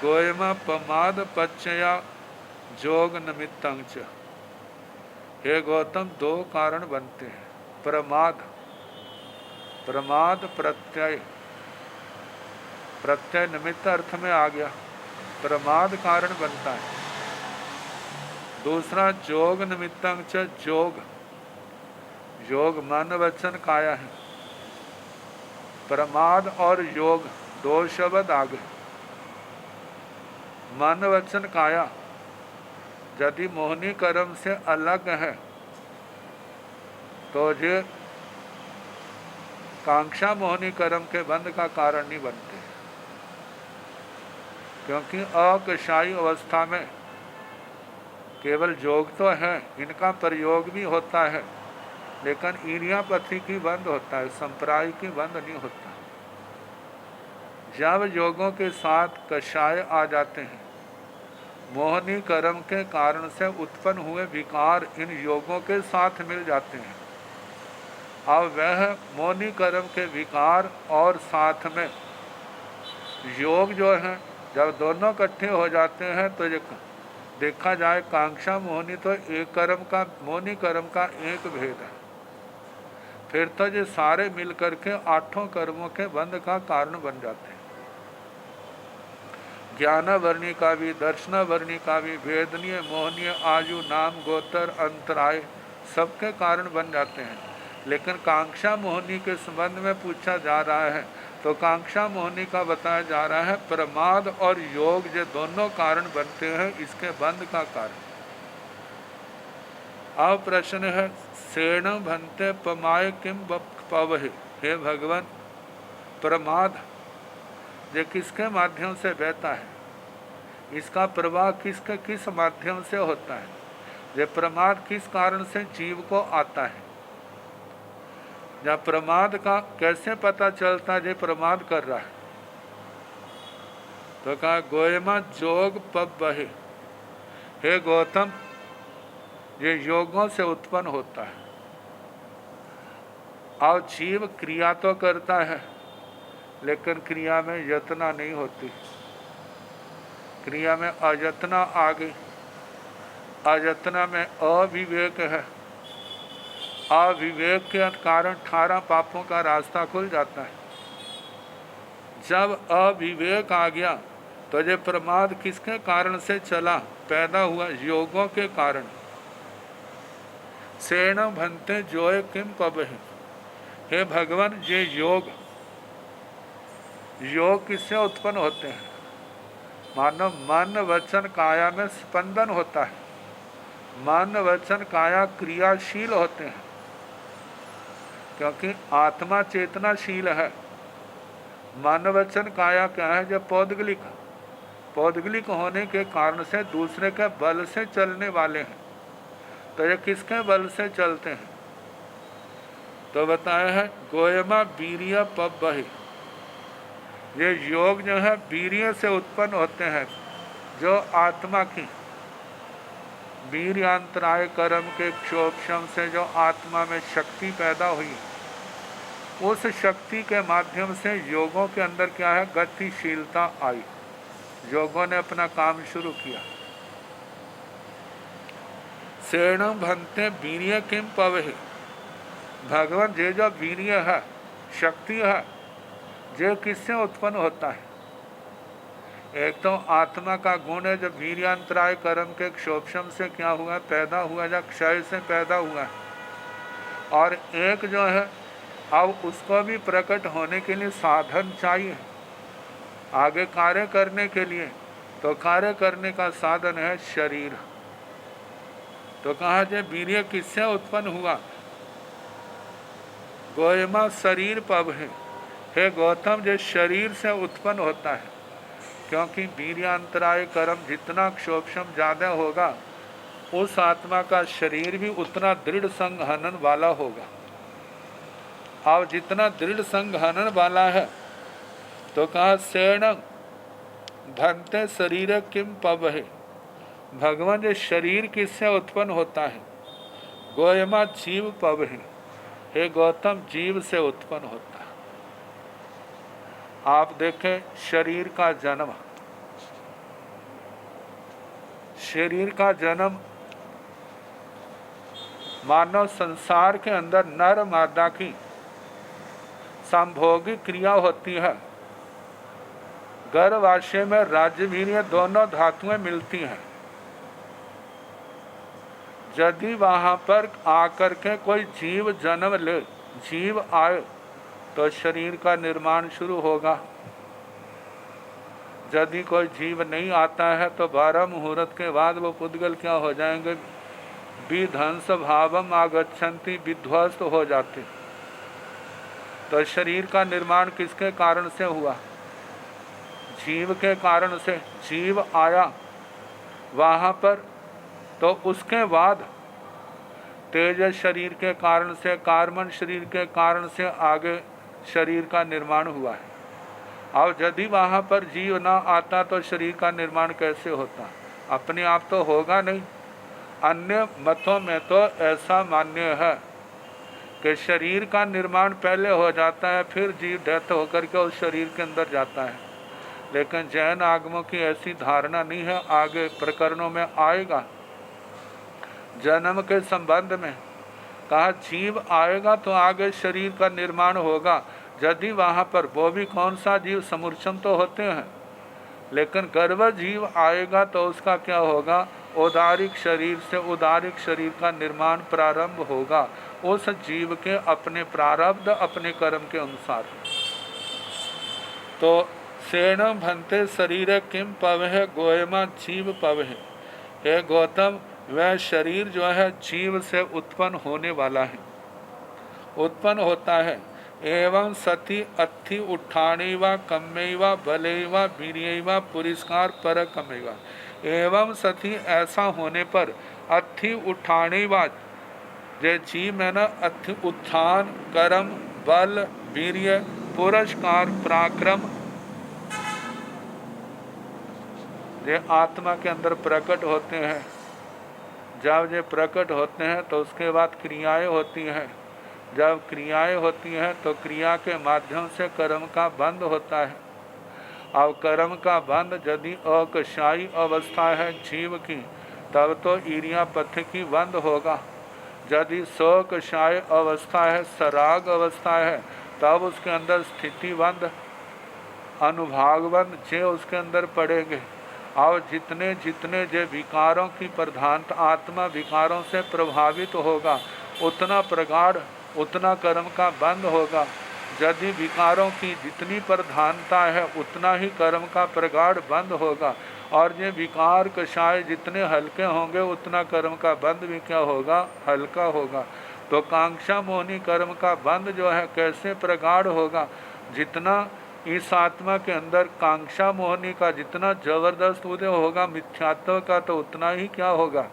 गोयमा पमाद पच्चया जोग निमित्तं च, हे गौतम दो कारण बनते हैं, प्रमाद, प्रमाद प्रत्यय, प्रत्यय निमित्त अर्थ में आ गया, प्रमाद कारण बनता है। दूसरा जोग निमित्तं च, जोग, योग मन वचन काया है, प्रमाद और योग दो शब्द आ गए। मन वचन काया यदि मोहनी कर्म से अलग है तो ये कांक्षा मोहनी कर्म के बंध का कारण नहीं बनते, क्योंकि अकशाई अवस्था में केवल योग तो है, इनका प्रयोग भी होता है, लेकिन ईर्यापथि की बंध होता है, संप्राय की बंध नहीं होता। जब योगों के साथ कषाय आ जाते हैं, मोहनी कर्म के कारण से उत्पन्न हुए विकार इन योगों के साथ मिल जाते हैं। अब वह मोहनी कर्म के विकार और साथ में योग जो है, जब दोनों इकट्ठे हो जाते हैं तो ये देखा जाए कांक्षा मोहनी तो एक कर्म का, मोहनी कर्म का एक भेद है, फिर तो ये सारे मिल करके आठों कर्मों के बंध का कारण बन जाते हैं। ज्ञान वर्णी का भी, दर्शन वर्णी का भी, वेदनीय मोहनीय आयु नाम गोत्र अंतराय सबके कारण बन जाते हैं। लेकिन कांक्षा मोहनी के संबंध में पूछा जा रहा है तो कांक्षा मोहनी का बताया जा रहा है प्रमाद और योग ये दोनों कारण बनते हैं इसके बंध का कारण। अब प्रश्न है सेण भंते पमाय किम पवहे, हे भगवान प्रमाद ये किसके माध्यम से बहता है, इसका प्रवाह किस माध्यम से होता है, ये प्रमाद किस कारण से जीव को आता है, या प्रमाद का कैसे पता चलता है ये प्रमाद कर रहा है। तो कहा गोयमा जोग पब बहे, हे गौतम ये योगों से उत्पन्न होता है। और जीव क्रिया तो करता है लेकिन क्रिया में यतना नहीं होती, क्रिया में अयतना आ गई, अयतना में अविवेक है, अविवेक के कारण 18 पापों का रास्ता खुल जाता है। जब अविवेक आ गया तो ये प्रमाद किसके कारण से चला, पैदा हुआ योगों के कारण। सेण भंते जोय किम पबहि, हे भगवान ये योग किससे उत्पन्न होते हैं, मानो मन वचन काया में स्पंदन होता है, मन वचन काया क्रियाशील होते हैं, क्योंकि आत्मा चेतनाशील है। मन वचन काया क्या है, जब पौद्गलिक होने के कारण से दूसरे के बल से चलने वाले हैं, तो ये किसके बल से चलते हैं, तो बताया है गोयमा वीर्य पब बहि, ये योग जो है वीर्य से उत्पन्न होते हैं, जो आत्मा की वीर्यांतराय कर्म के क्षोभम से जो आत्मा में शक्ति पैदा हुई, उस शक्ति के माध्यम से योगों के अंदर क्या है, गतिशीलता आई, योगों ने अपना काम शुरू किया। सेण भंते वीर्य किम पवहि, भगवान ये जो वीर्य है, शक्ति है, ये किससे उत्पन्न होता है, एक तो आत्मा का गुण है, जब वीर्यांतराय कर्म के क्षोभम से क्या हुआ, पैदा हुआ, या क्षय से पैदा हुआ है, और एक जो है अब उसको भी प्रकट होने के लिए साधन चाहिए आगे कार्य करने के लिए। तो कार्य करने का साधन है शरीर। तो कहा जे वीर्य किससे उत्पन्न हुआ? गोयमा शरीर पब है। हे गौतम, जो शरीर से उत्पन्न होता है, क्योंकि वीर्यांतराय कर्म जितना क्षोभम ज़्यादा होगा उस आत्मा का शरीर भी उतना दृढ़ संघनन वाला होगा। अब जितना दृढ़ संघनन वाला है तो कहा शरण धनते शरीर किम पब है। भगवान, जो शरीर किससे उत्पन्न होता है? गोयमा जीव पब है। हे गौतम, जीव से उत्पन्न होता है। आप देखें शरीर का जन्म, शरीर का जन्म मानव संसार के अंदर नर मादा की संभोगिक क्रिया होती है। गर्भाशय में राज्यवीर्य दोनों धातुएं मिलती हैं। यदि वहां पर आकर के कोई जीव जन्म ले, जीव आए, तो शरीर का निर्माण शुरू होगा। यदि कोई जीव नहीं आता है तो 12 मुहूर्त के बाद वो पुद्गल क्या हो जाएंगे? विध्वंस भावम आगच्छन्ति, विध्वस्त हो जाते। तो शरीर का निर्माण किसके कारण से हुआ? जीव के कारण से। जीव आया वहाँ पर, तो उसके बाद तेज शरीर के कारण से, कार्बन शरीर के कारण से आगे शरीर का निर्माण हुआ है। अब यदि वहाँ पर जीव ना आता तो शरीर का निर्माण कैसे होता? अपने आप तो होगा नहीं। अन्य मतों में तो ऐसा मान्य है कि शरीर का निर्माण पहले हो जाता है, फिर जीव डेथ होकर के उस शरीर के अंदर जाता है। लेकिन जैन आगमों की ऐसी धारणा नहीं है, आगे प्रकरणों में आएगा। जन्म के संबंध में कहा जीव आएगा तो आगे शरीर का निर्माण होगा। यदि वहाँ पर वो भी कौन सा जीव, समूर्छम तो होते हैं, लेकिन गर्भ जीव आएगा तो उसका क्या होगा? औदारिक शरीर से उदारिक शरीर का निर्माण प्रारंभ होगा, उस जीव के अपने प्रारब्ध, अपने कर्म के अनुसार। तो सेण भंते शरीर किम पवह गोयमा जीव पवह। हे गौतम, वह शरीर जो है जीव से उत्पन्न होने वाला है, उत्पन्न होता है। एवं सती अथि उठाणेवा कम्मेवा बलेवा वीर्यवा पुरस्कार पर कमेवा। एवं सती ऐसा होने पर अथि उठाणेवा, जे जीव है ना, अथि उत्थान, कर्म, बल, वीर्य, पुरस्कार, पराक्रम, जे आत्मा के अंदर प्रकट होते हैं। जब ये प्रकट होते हैं तो उसके बाद क्रियाएं होती हैं। जब क्रियाएं होती हैं तो क्रिया के माध्यम से कर्म का बंध होता है। अब कर्म का बंध यदि अकशायी अवस्था है जीव की, तब तो ईर्यापथ्य की बंध होगा। यदि शोकशायी अवस्था है, सराग अवस्था है, तब उसके अंदर स्थिति बंध, अनुभाग बंध जे उसके अंदर पड़ेंगे। और जितने जितने जो विकारों की प्रधानता आत्मा विकारों से प्रभावित होगा, उतना प्रगाढ़, उतना कर्म का बंध होगा। यदि विकारों की जितनी प्रधानता है, उतना ही कर्म का प्रगाढ़ बंद होगा। और ये विकार कषाय जितने हल्के होंगे, उतना कर्म का बंध भी क्या होगा? हल्का होगा। तो कांक्षा मोहनी कर्म का बंध जो है कैसे प्रगाढ़ होगा? जितना इस आत्मा के अंदर कांक्षा मोहनी का जितना जबरदस्त उदय होगा मिथ्यात्व का, तो उतना ही क्या होगा?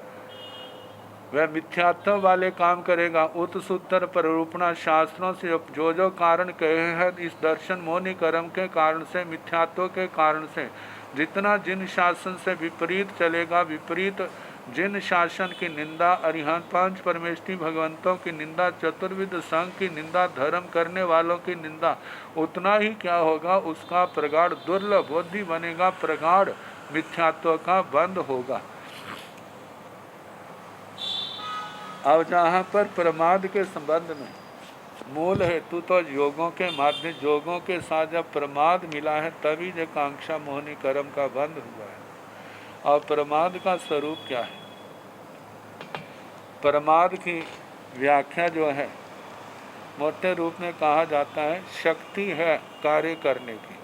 वह मिथ्यात्व वाले काम करेगा। उत्सूत्र प्ररूपणा शास्त्रों से जो जो कारण कहे हैं, इस दर्शन मोहनी कर्म के कारण से, मिथ्यात्व के कारण से जितना जिन शासन से विपरीत चलेगा, विपरीत जिन शासन की निंदा, अरिहंत पांच परमेष्ठी भगवंतों की निंदा, चतुर्विध संघ की निंदा, धर्म करने वालों की निंदा, उतना ही क्या होगा? उसका प्रगाढ़ दुर्लभ बुद्धि बनेगा, प्रगाढ़ मिथ्यात्व का बंद होगा। अब जहाँ पर प्रमाद के संबंध में मूल हेतु तो योगों के माध्यम, योगों के साथ जब प्रमाद मिला है तभी जो कांक्षा मोहनी कर्म का बंद हुआ है। और प्रमाद का स्वरूप क्या है? प्रमाद की व्याख्या जो है मोटे रूप में कहा जाता है शक्ति है कार्य करने की,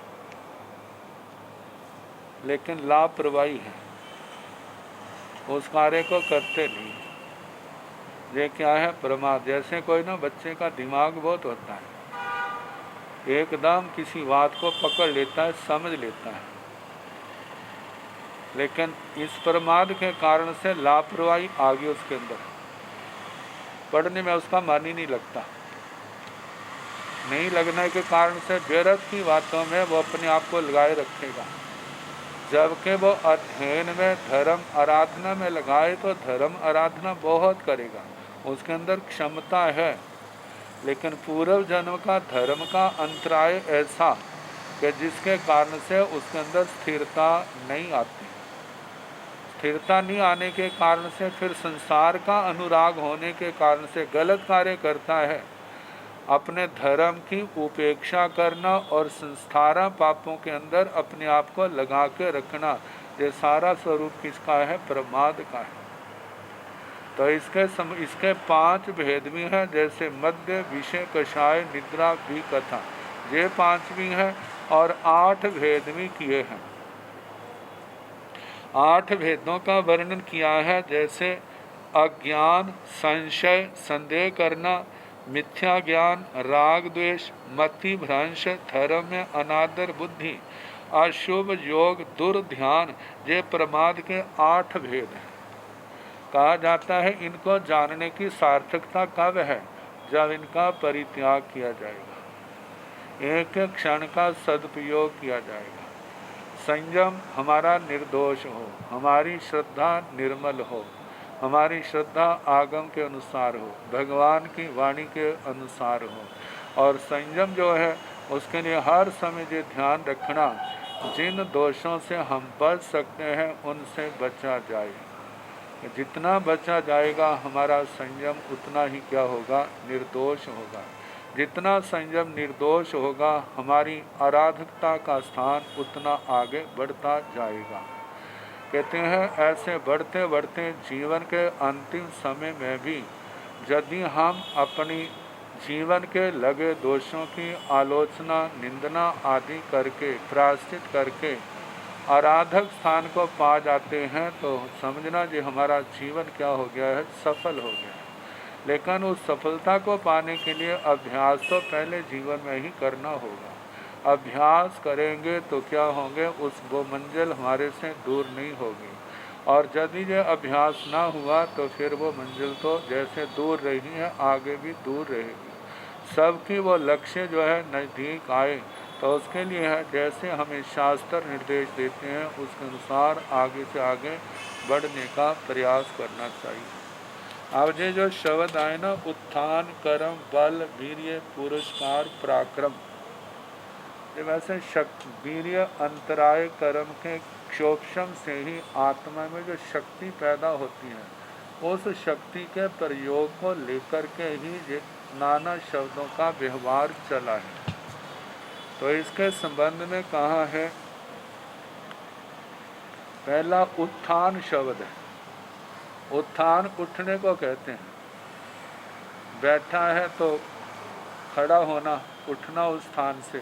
लेकिन लापरवाही है, उस कार्य को करते नहीं। ये क्या है? प्रमाद। जैसे कोई ना बच्चे का दिमाग बहुत होता है, एकदम किसी बात को पकड़ लेता है, समझ लेता है, लेकिन इस प्रमाद के कारण से लापरवाही आ गई उसके अंदर, पढ़ने में उसका मन ही नहीं लगता। नहीं लगने के कारण से व्यर्थ की बातों में वो अपने आप को लगाए रखेगा, जबकि वो अध्ययन में, धर्म आराधना में लगाए तो धर्म आराधना बहुत करेगा, उसके अंदर क्षमता है। लेकिन पूर्व जन्म का धर्म का अंतराय ऐसा कि जिसके कारण से उसके अंदर स्थिरता नहीं आती। स्थिरता नहीं आने के कारण से फिर संसार का अनुराग होने के कारण से गलत कार्य करता है। अपने धर्म की उपेक्षा करना और संस्थारा पापों के अंदर अपने आप को लगा के रखना, ये सारा स्वरूप किसका है? प्रमाद का है। तो इसके 5 भेद भी हैं, जैसे मध्य, विषय, कषाय, निद्रा, भी कथा, ये 5 भी हैं और 8 भेद भी किए हैं। 8 भेदों का वर्णन किया है, जैसे अज्ञान, संशय, संदेह करना, मिथ्या ज्ञान, राग द्वेष, मति भ्रंश, धर्म में अनादर बुद्धि, अशुभ योग, दुर्ध्यान, ये प्रमाद के 8 भेद हैं। कहा जाता है इनको जानने की सार्थकता कब है? जब इनका परित्याग किया जाएगा, एक एक क्षण का सदुपयोग किया जाएगा, संयम हमारा निर्दोष हो, हमारी श्रद्धा निर्मल हो, हमारी श्रद्धा आगम के अनुसार हो, भगवान की वाणी के अनुसार हो, और संयम जो है उसके लिए हर समय ये ध्यान रखना, जिन दोषों से हम बच सकते हैं उनसे बचा जाए। जितना बचा जाएगा हमारा संयम उतना ही क्या होगा? निर्दोष होगा। जितना संयम निर्दोष होगा हमारी आराधकता का स्थान उतना आगे बढ़ता जाएगा। कहते हैं ऐसे बढ़ते बढ़ते जीवन के अंतिम समय में भी यदि हम अपनी जीवन के लगे दोषों की आलोचना, निंदना आदि करके, प्रायश्चित करके आराधक स्थान को पा जाते हैं, तो समझना जी हमारा जीवन क्या हो गया है? सफल हो गया है। लेकिन उस सफलता को पाने के लिए अभ्यास तो पहले जीवन में ही करना होगा। अभ्यास करेंगे तो क्या होंगे? वो मंजिल हमारे से दूर नहीं होगी, और यदि ये अभ्यास ना हुआ तो फिर वो मंजिल तो जैसे दूर रही है आगे भी दूर रहेगी। सबकी वो लक्ष्य जो है नज़दीक आए, तो उसके लिए है जैसे हमें शास्त्र निर्देश देते हैं उसके अनुसार आगे से आगे बढ़ने का प्रयास करना चाहिए। अब ये जो शब्द आए ना, उत्थान, कर्म, बल, वीर्य, पुरस्कार, पराक्रम, ये वैसे वीर्य अंतराय कर्म के क्षोभम से ही आत्मा में जो शक्ति पैदा होती है, उस शक्ति के प्रयोग को लेकर के ही ये नाना शब्दों का व्यवहार चला है। तो इसके संबंध में कहा है, पहला उत्थान शब्द है। उत्थान उठने को कहते हैं। बैठा है तो खड़ा होना, उठना उस स्थान से,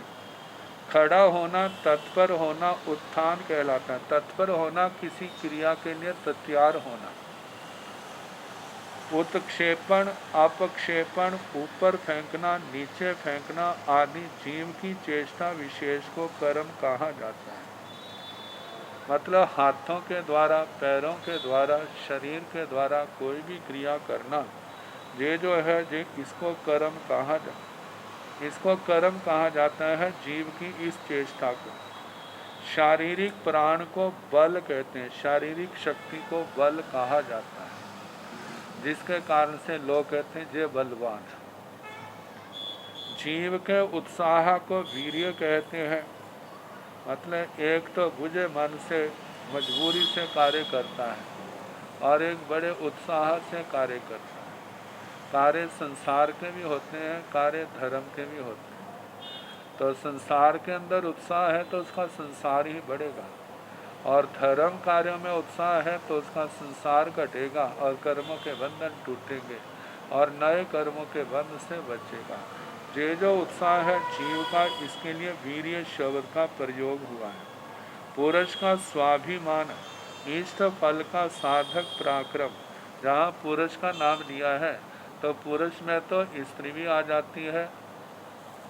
खड़ा होना, तत्पर होना उत्थान कहलाता है। तत्पर होना, किसी क्रिया के लिए तैयार होना। उत्क्षेपण, अपक्षेपण, ऊपर फेंकना, नीचे फेंकना आदि जीव की चेष्टा विशेष को कर्म कहा जाता है। मतलब हाथों के द्वारा, पैरों के द्वारा, शरीर के द्वारा कोई भी क्रिया करना, ये जो है ये इसको कर्म कहा जाता। इसको कर्म कहा जाता है जीव की इस चेष्टा को। शारीरिक प्राण को बल कहते हैं, शारीरिक शक्ति को बल कहा जाता है, जिसके कारण से लोग कहते हैं ये बलवान। जीव के उत्साह को वीर्य कहते हैं। मतलब एक तो बुझे मन से, मजबूरी से कार्य करता है, और एक बड़े उत्साह से कार्य करता है। कार्य संसार के भी होते हैं, कार्य धर्म के भी होते हैं। तो संसार के अंदर उत्साह है तो उसका संसार ही बढ़ेगा, और धर्म कार्यों में उत्साह है तो उसका संसार घटेगा और कर्मों के बंधन टूटेंगे और नए कर्मों के बंध से बचेगा। जो उत्साह है जीव का, इसके लिए वीर्य शब्द का प्रयोग हुआ है। पुरुष का स्वाभिमान, इष्ट फल का साधक पराक्रम। जहाँ पुरुष का नाम लिया है तो पुरुष में तो स्त्री भी आ जाती है,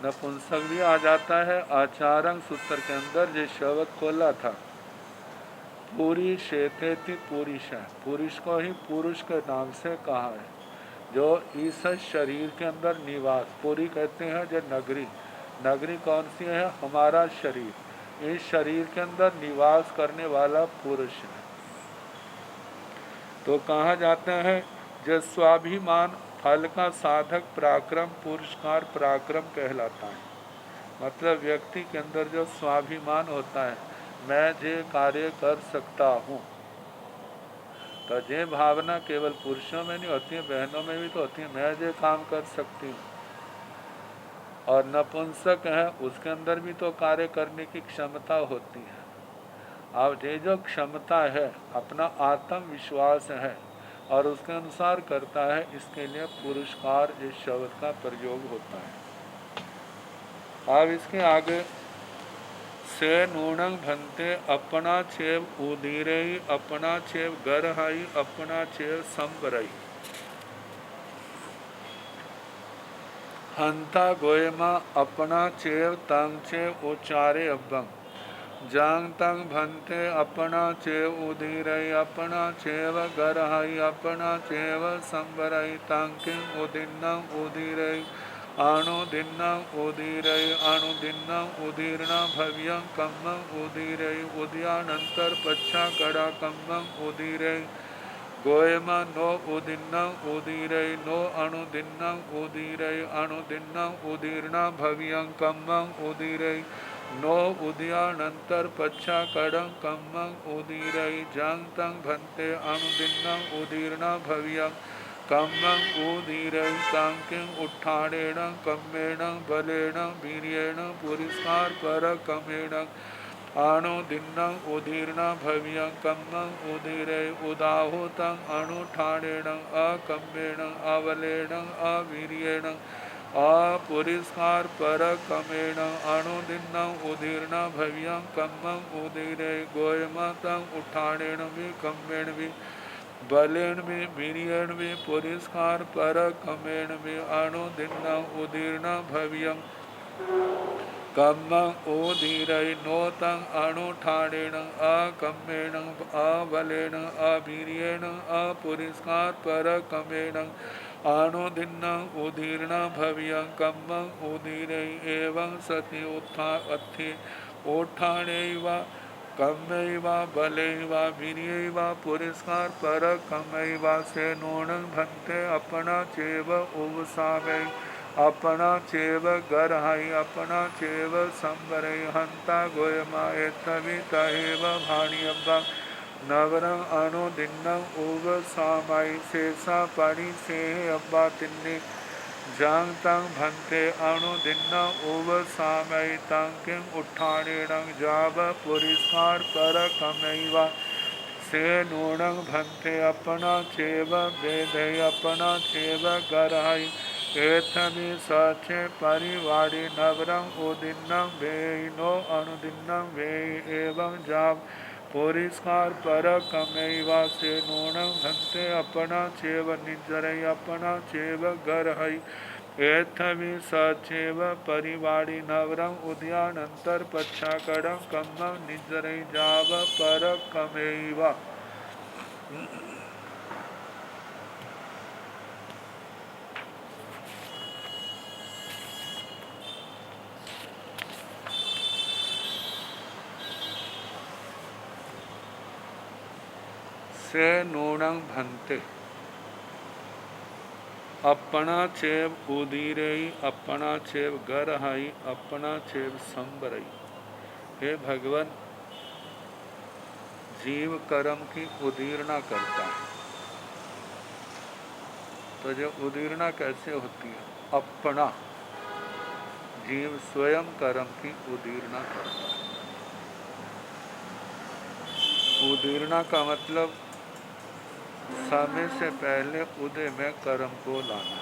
नपुंसक भी आ जाता है। आचारंग सूत्र के अंदर जो शब्द खोला था, पूरी शेतेति पुरुष है, पुरुष को ही पुरुष के नाम से कहा है। जो इस शरीर के अंदर निवास, पूरी कहते हैं जो नगरी, नगरी कौन सी है? हमारा शरीर। इस शरीर के अंदर निवास करने वाला पुरुष है। तो कहा जाता है जो स्वाभिमान फल का साधक पराक्रम पुरस्कार पराक्रम कहलाता है। मतलब व्यक्ति के अंदर जो स्वाभिमान होता है, मैं जे कार्य कर सकता हूँ, तो ये भावना केवल पुरुषों में नहीं होती है, बहनों में भी तो होती है, मैं जे काम कर सकती हूँ। और नपुंसक है, उसके अंदर भी तो कार्य करने की क्षमता होती है। अब ये जो क्षमता है अपना आत्मविश्वास है और उसके अनुसार करता है, इसके लिए पुरस्कार इस शब्द का प्रयोग होता है। अब इसके आगे से नूणंग भंते अपना छेव उदीरई अपना छेव गरहाई अपना छेव संबरई हंता गोयमा अपना चेव तंग चेव उचारे अब्बंग जांग तंग भंते अपना चेव उदीरई अपना चेव गरहाई अपना चेव संबरई तंकिंग उदिन्नम उदीरई अणुदिन्नम उदीरई अणुदिन्नम उदीर्णा भव्यं कम्मं उदीरई उदयानंतर पच्छा कड़ा Khammam उदीरई गोयमा no उदिन्नम उदीरई no अणुदिन्नम उदीरई अणुदिन्नम उदीर्णा भव्यं Khammam उदीरई no उदयानंतर पच्छा कड़ं Khammam उदीरई जंग तंग भंते अणुदिन्नम उदीर्णा भव्यं कम्मं उदीरई तांकिं उत्थानेन कम्मेण बलेन वीर्येण पुरस्कार परकमेण अणुदिन्नं उदीर्णा भव्यं कम्मं उदीरई उदाहुतं अणुठानेन अकम्मेण अबलेन अवीर्येण अपुरस्कार परकमेण अणुदिन्नं उदीर्णा भव्यं कम्मं उदीरई गोयमतं उत्थानेन भी कम्मेण भी बलेन भी वीर्येण भी पुरस्कार परकमेण भी अणुदिन्नं उदीर्णा भव्यं कम्मं उदीरई नोतं अणुठानेन अकम्मेण अबलेन अवीर्येण अपुरस्कार परकमेण अणुदिन्नं उदीर्णा भव्यं कम्मं उदीरई एवं सति उत्थानैव कम्मैव बलैव वीर्यैव पुरस्कार परकमैव से नूनं भंते अपना चेव उवसामै अपना चेव गरहाई अपना चेव संबरई हंता गोयमा एतवि तहेव भाणियब्बा नवरं अणुदिन्नं उव सामाई शेषा पाणी से अब्बा तिन्नी जांग तंग भंते अणुदिन्नं उव सामई तंकिं उत्थानेन जाव पुरस्कार परकमैव से नूणं भंते अपना चेव वेदय अपना चेव गरहाई एथमि सचे परिवारी नवरं उदिन्नं वेयि नो अणुदिन्नं वेयि एवं जाव पुरस्कार परकमैव से नूनं भंते अपना चेव निजरई अपना चेव गरहई एथमि सचेव परिवारी नवरं उदयानंतर पच्छाकडं कम्मं निजरई जाव परकमैव। से नूणं भंते अपना चेव उदीरई अपना चेव गरहाई अपना चेव संबरई। हे भगवान, जीव कर्म की उदीर्णा करता है, तो जो उदीर्णा कैसे होती है? अपना जीव स्वयं कर्म की उदीर्णा करता है। उदीर्णा का मतलब समय से पहले उदय में कर्म को लाना।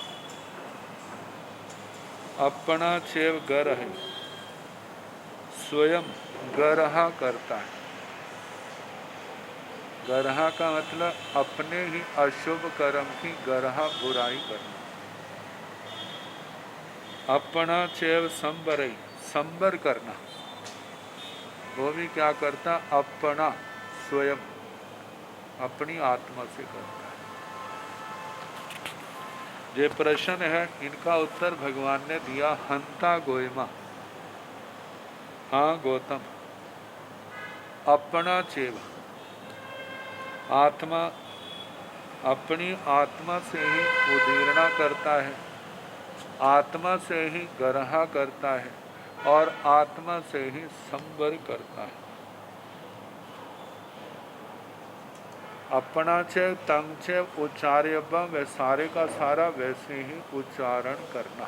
अपना चेव गर है, स्वयं गरहा करता है। गरहा का मतलब अपने ही अशुभ कर्म की गरहा बुराई करना। अपना चेव संबरई, संबर करना, वो भी क्या करता? अपना स्वयं, अपनी आत्मा से करता है। ये प्रश्न है, इनका उत्तर भगवान ने दिया हंता गोयमा। हाँ गौतम, अपना चेव, आत्मा, अपनी आत्मा से ही उदीर्णा करता है, आत्मा से ही गरहा करता है और आत्मा से ही संबर करता है। अपना चेव तंग चेव उच्चार्यबम, वे सारे का सारा वैसे ही उच्चारण करना।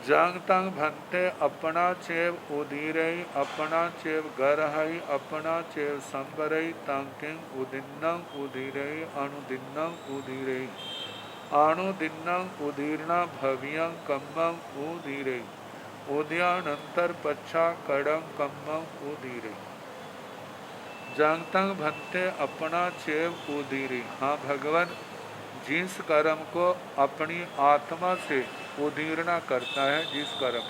जंग तंग भंते अपना चेव उदीरई, अपना चेव गरहई, अपना चेव संबरई, तंकिंग उदिन्नं उदीरई, अनुदिन्नं उदीरई, अनुदिन्नं उदीर्णा भव्यं कम्मं उदीरई, उदयानंतर पच्छा कड़ं कम्मं उदीरई। जंग तंग भंते अपना चेव उदीरी। हाँ भगवान जिस कर्म को अपनी आत्मा से उदीर्णा करता है, जिस कर्म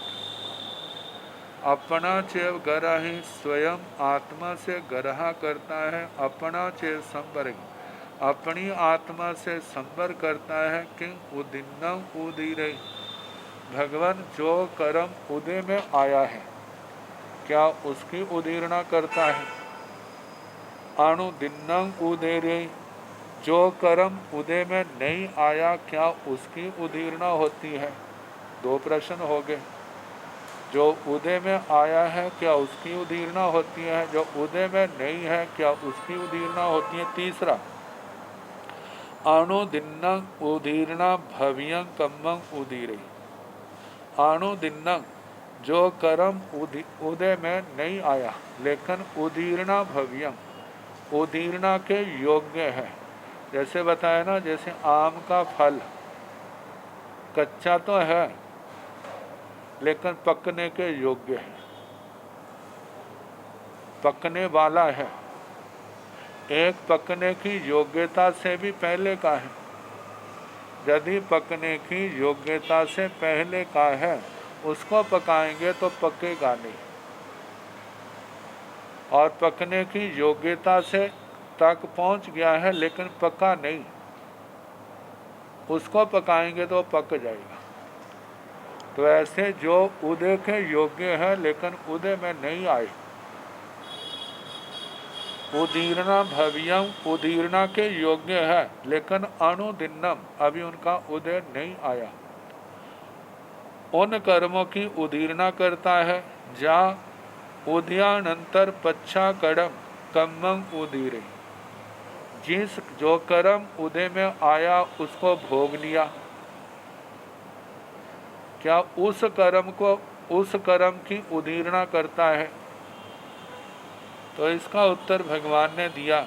अपना चेव गरा ही स्वयं आत्मा से गरहा करता है, अपना चेव संबर अपनी आत्मा से संबर करता है। किंग उदिन्नम उदीरे, भगवान जो कर्म उदय में आया है क्या उसकी उदीर्णा करता है? अनुदिन्नम उदीरे, जो कर्म उदय में नहीं आया क्या उसकी उदीर्णा होती है? दो प्रश्न हो गए। जो उदय में आया है क्या उसकी उदीर्णा होती है? जो उदय में नहीं है क्या उसकी उदीर्णा होती है? तीसरा, अनुदिन्नं उदीर्णा भव्यं कम्मं उदीरे। अनुदिन्नं, जो कर्म उदय में नहीं आया लेकिन उदीर्णा भव्यं, उदीर्णा के योग्य है। जैसे बताया ना, जैसे आम का फल कच्चा तो है लेकिन पकने के योग्य है, पकने वाला है। एक पकने की योग्यता से भी पहले का है। यदि पकने की योग्यता से पहले का है उसको पकाएंगे तो पकेगा नहीं, और पकने की योग्यता से तक पहुंच गया है लेकिन पका नहीं, उसको पकाएंगे तो पक जाएगा। तो ऐसे जो उदय के योग्य है लेकिन उदय में नहीं आए, उदीर्णा भव्यम, उदीर्णा के योग्य है लेकिन अनुदिन्नम, अभी उनका उदय नहीं आया, उन कर्मों की उदीर्णा करता है। जहाँ उदयानंतर पच्छा कड़म कम्मं उदीरे, जिस जो कर्म उदय में आया उसको भोग लिया, क्या उस कर्म को, उस कर्म की उदीर्णा करता है? तो इसका उत्तर भगवान ने दिया,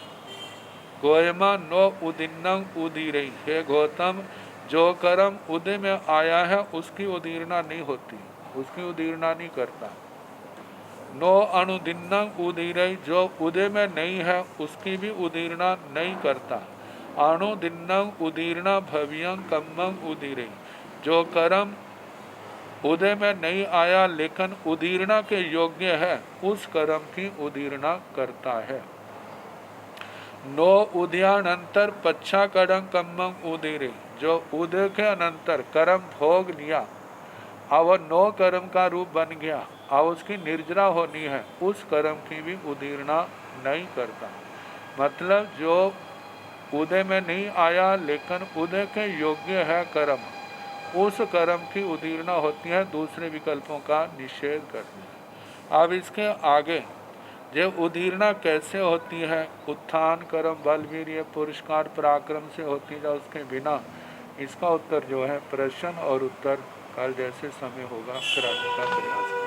गोयमा नो उदिन्नं उदीरई। हे गौतम, जो कर्म उदय में आया है उसकी उदीर्णा नहीं होती, उसकी उदीर्णा नहीं करता। नो अनुदिन्नं उदीरई, जो उदय में नहीं है उसकी भी उदीर्णा नहीं करता। अनुदिन्नं उदीर्णा भव्यं कम्मं उदीरई, जो कर्म उदय में नहीं आया लेकिन उदीर्णा के योग्य है उस कर्म की उदीर्णा करता है। नो उदयानंतर पच्छा कड़ं कम्मं उदीरे, जो उदय के अनंतर कर्म भोग लिया, अब नो कर्म का रूप बन गया, अब उसकी निर्जरा होनी है, उस कर्म की भी उदीर्णा नहीं करता। मतलब जो उदय में नहीं आया लेकिन उदय के योग्य है कर्म, उस कर्म की उदीर्णा होती है, दूसरे विकल्पों का निषेध करती है। अब इसके आगे जो उदीर्णा कैसे होती है, उत्थान कर्म बलवीर्य पुरस्कार पराक्रम से होती है, उसके बिना, इसका उत्तर जो है प्रश्न और उत्तर कल जैसे समय होगा कराने का प्रयास करें।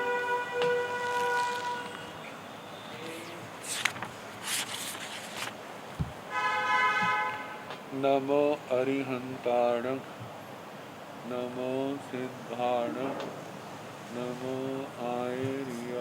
नमो अरिहंताणं नमो सिद्धाण नमो आयर्य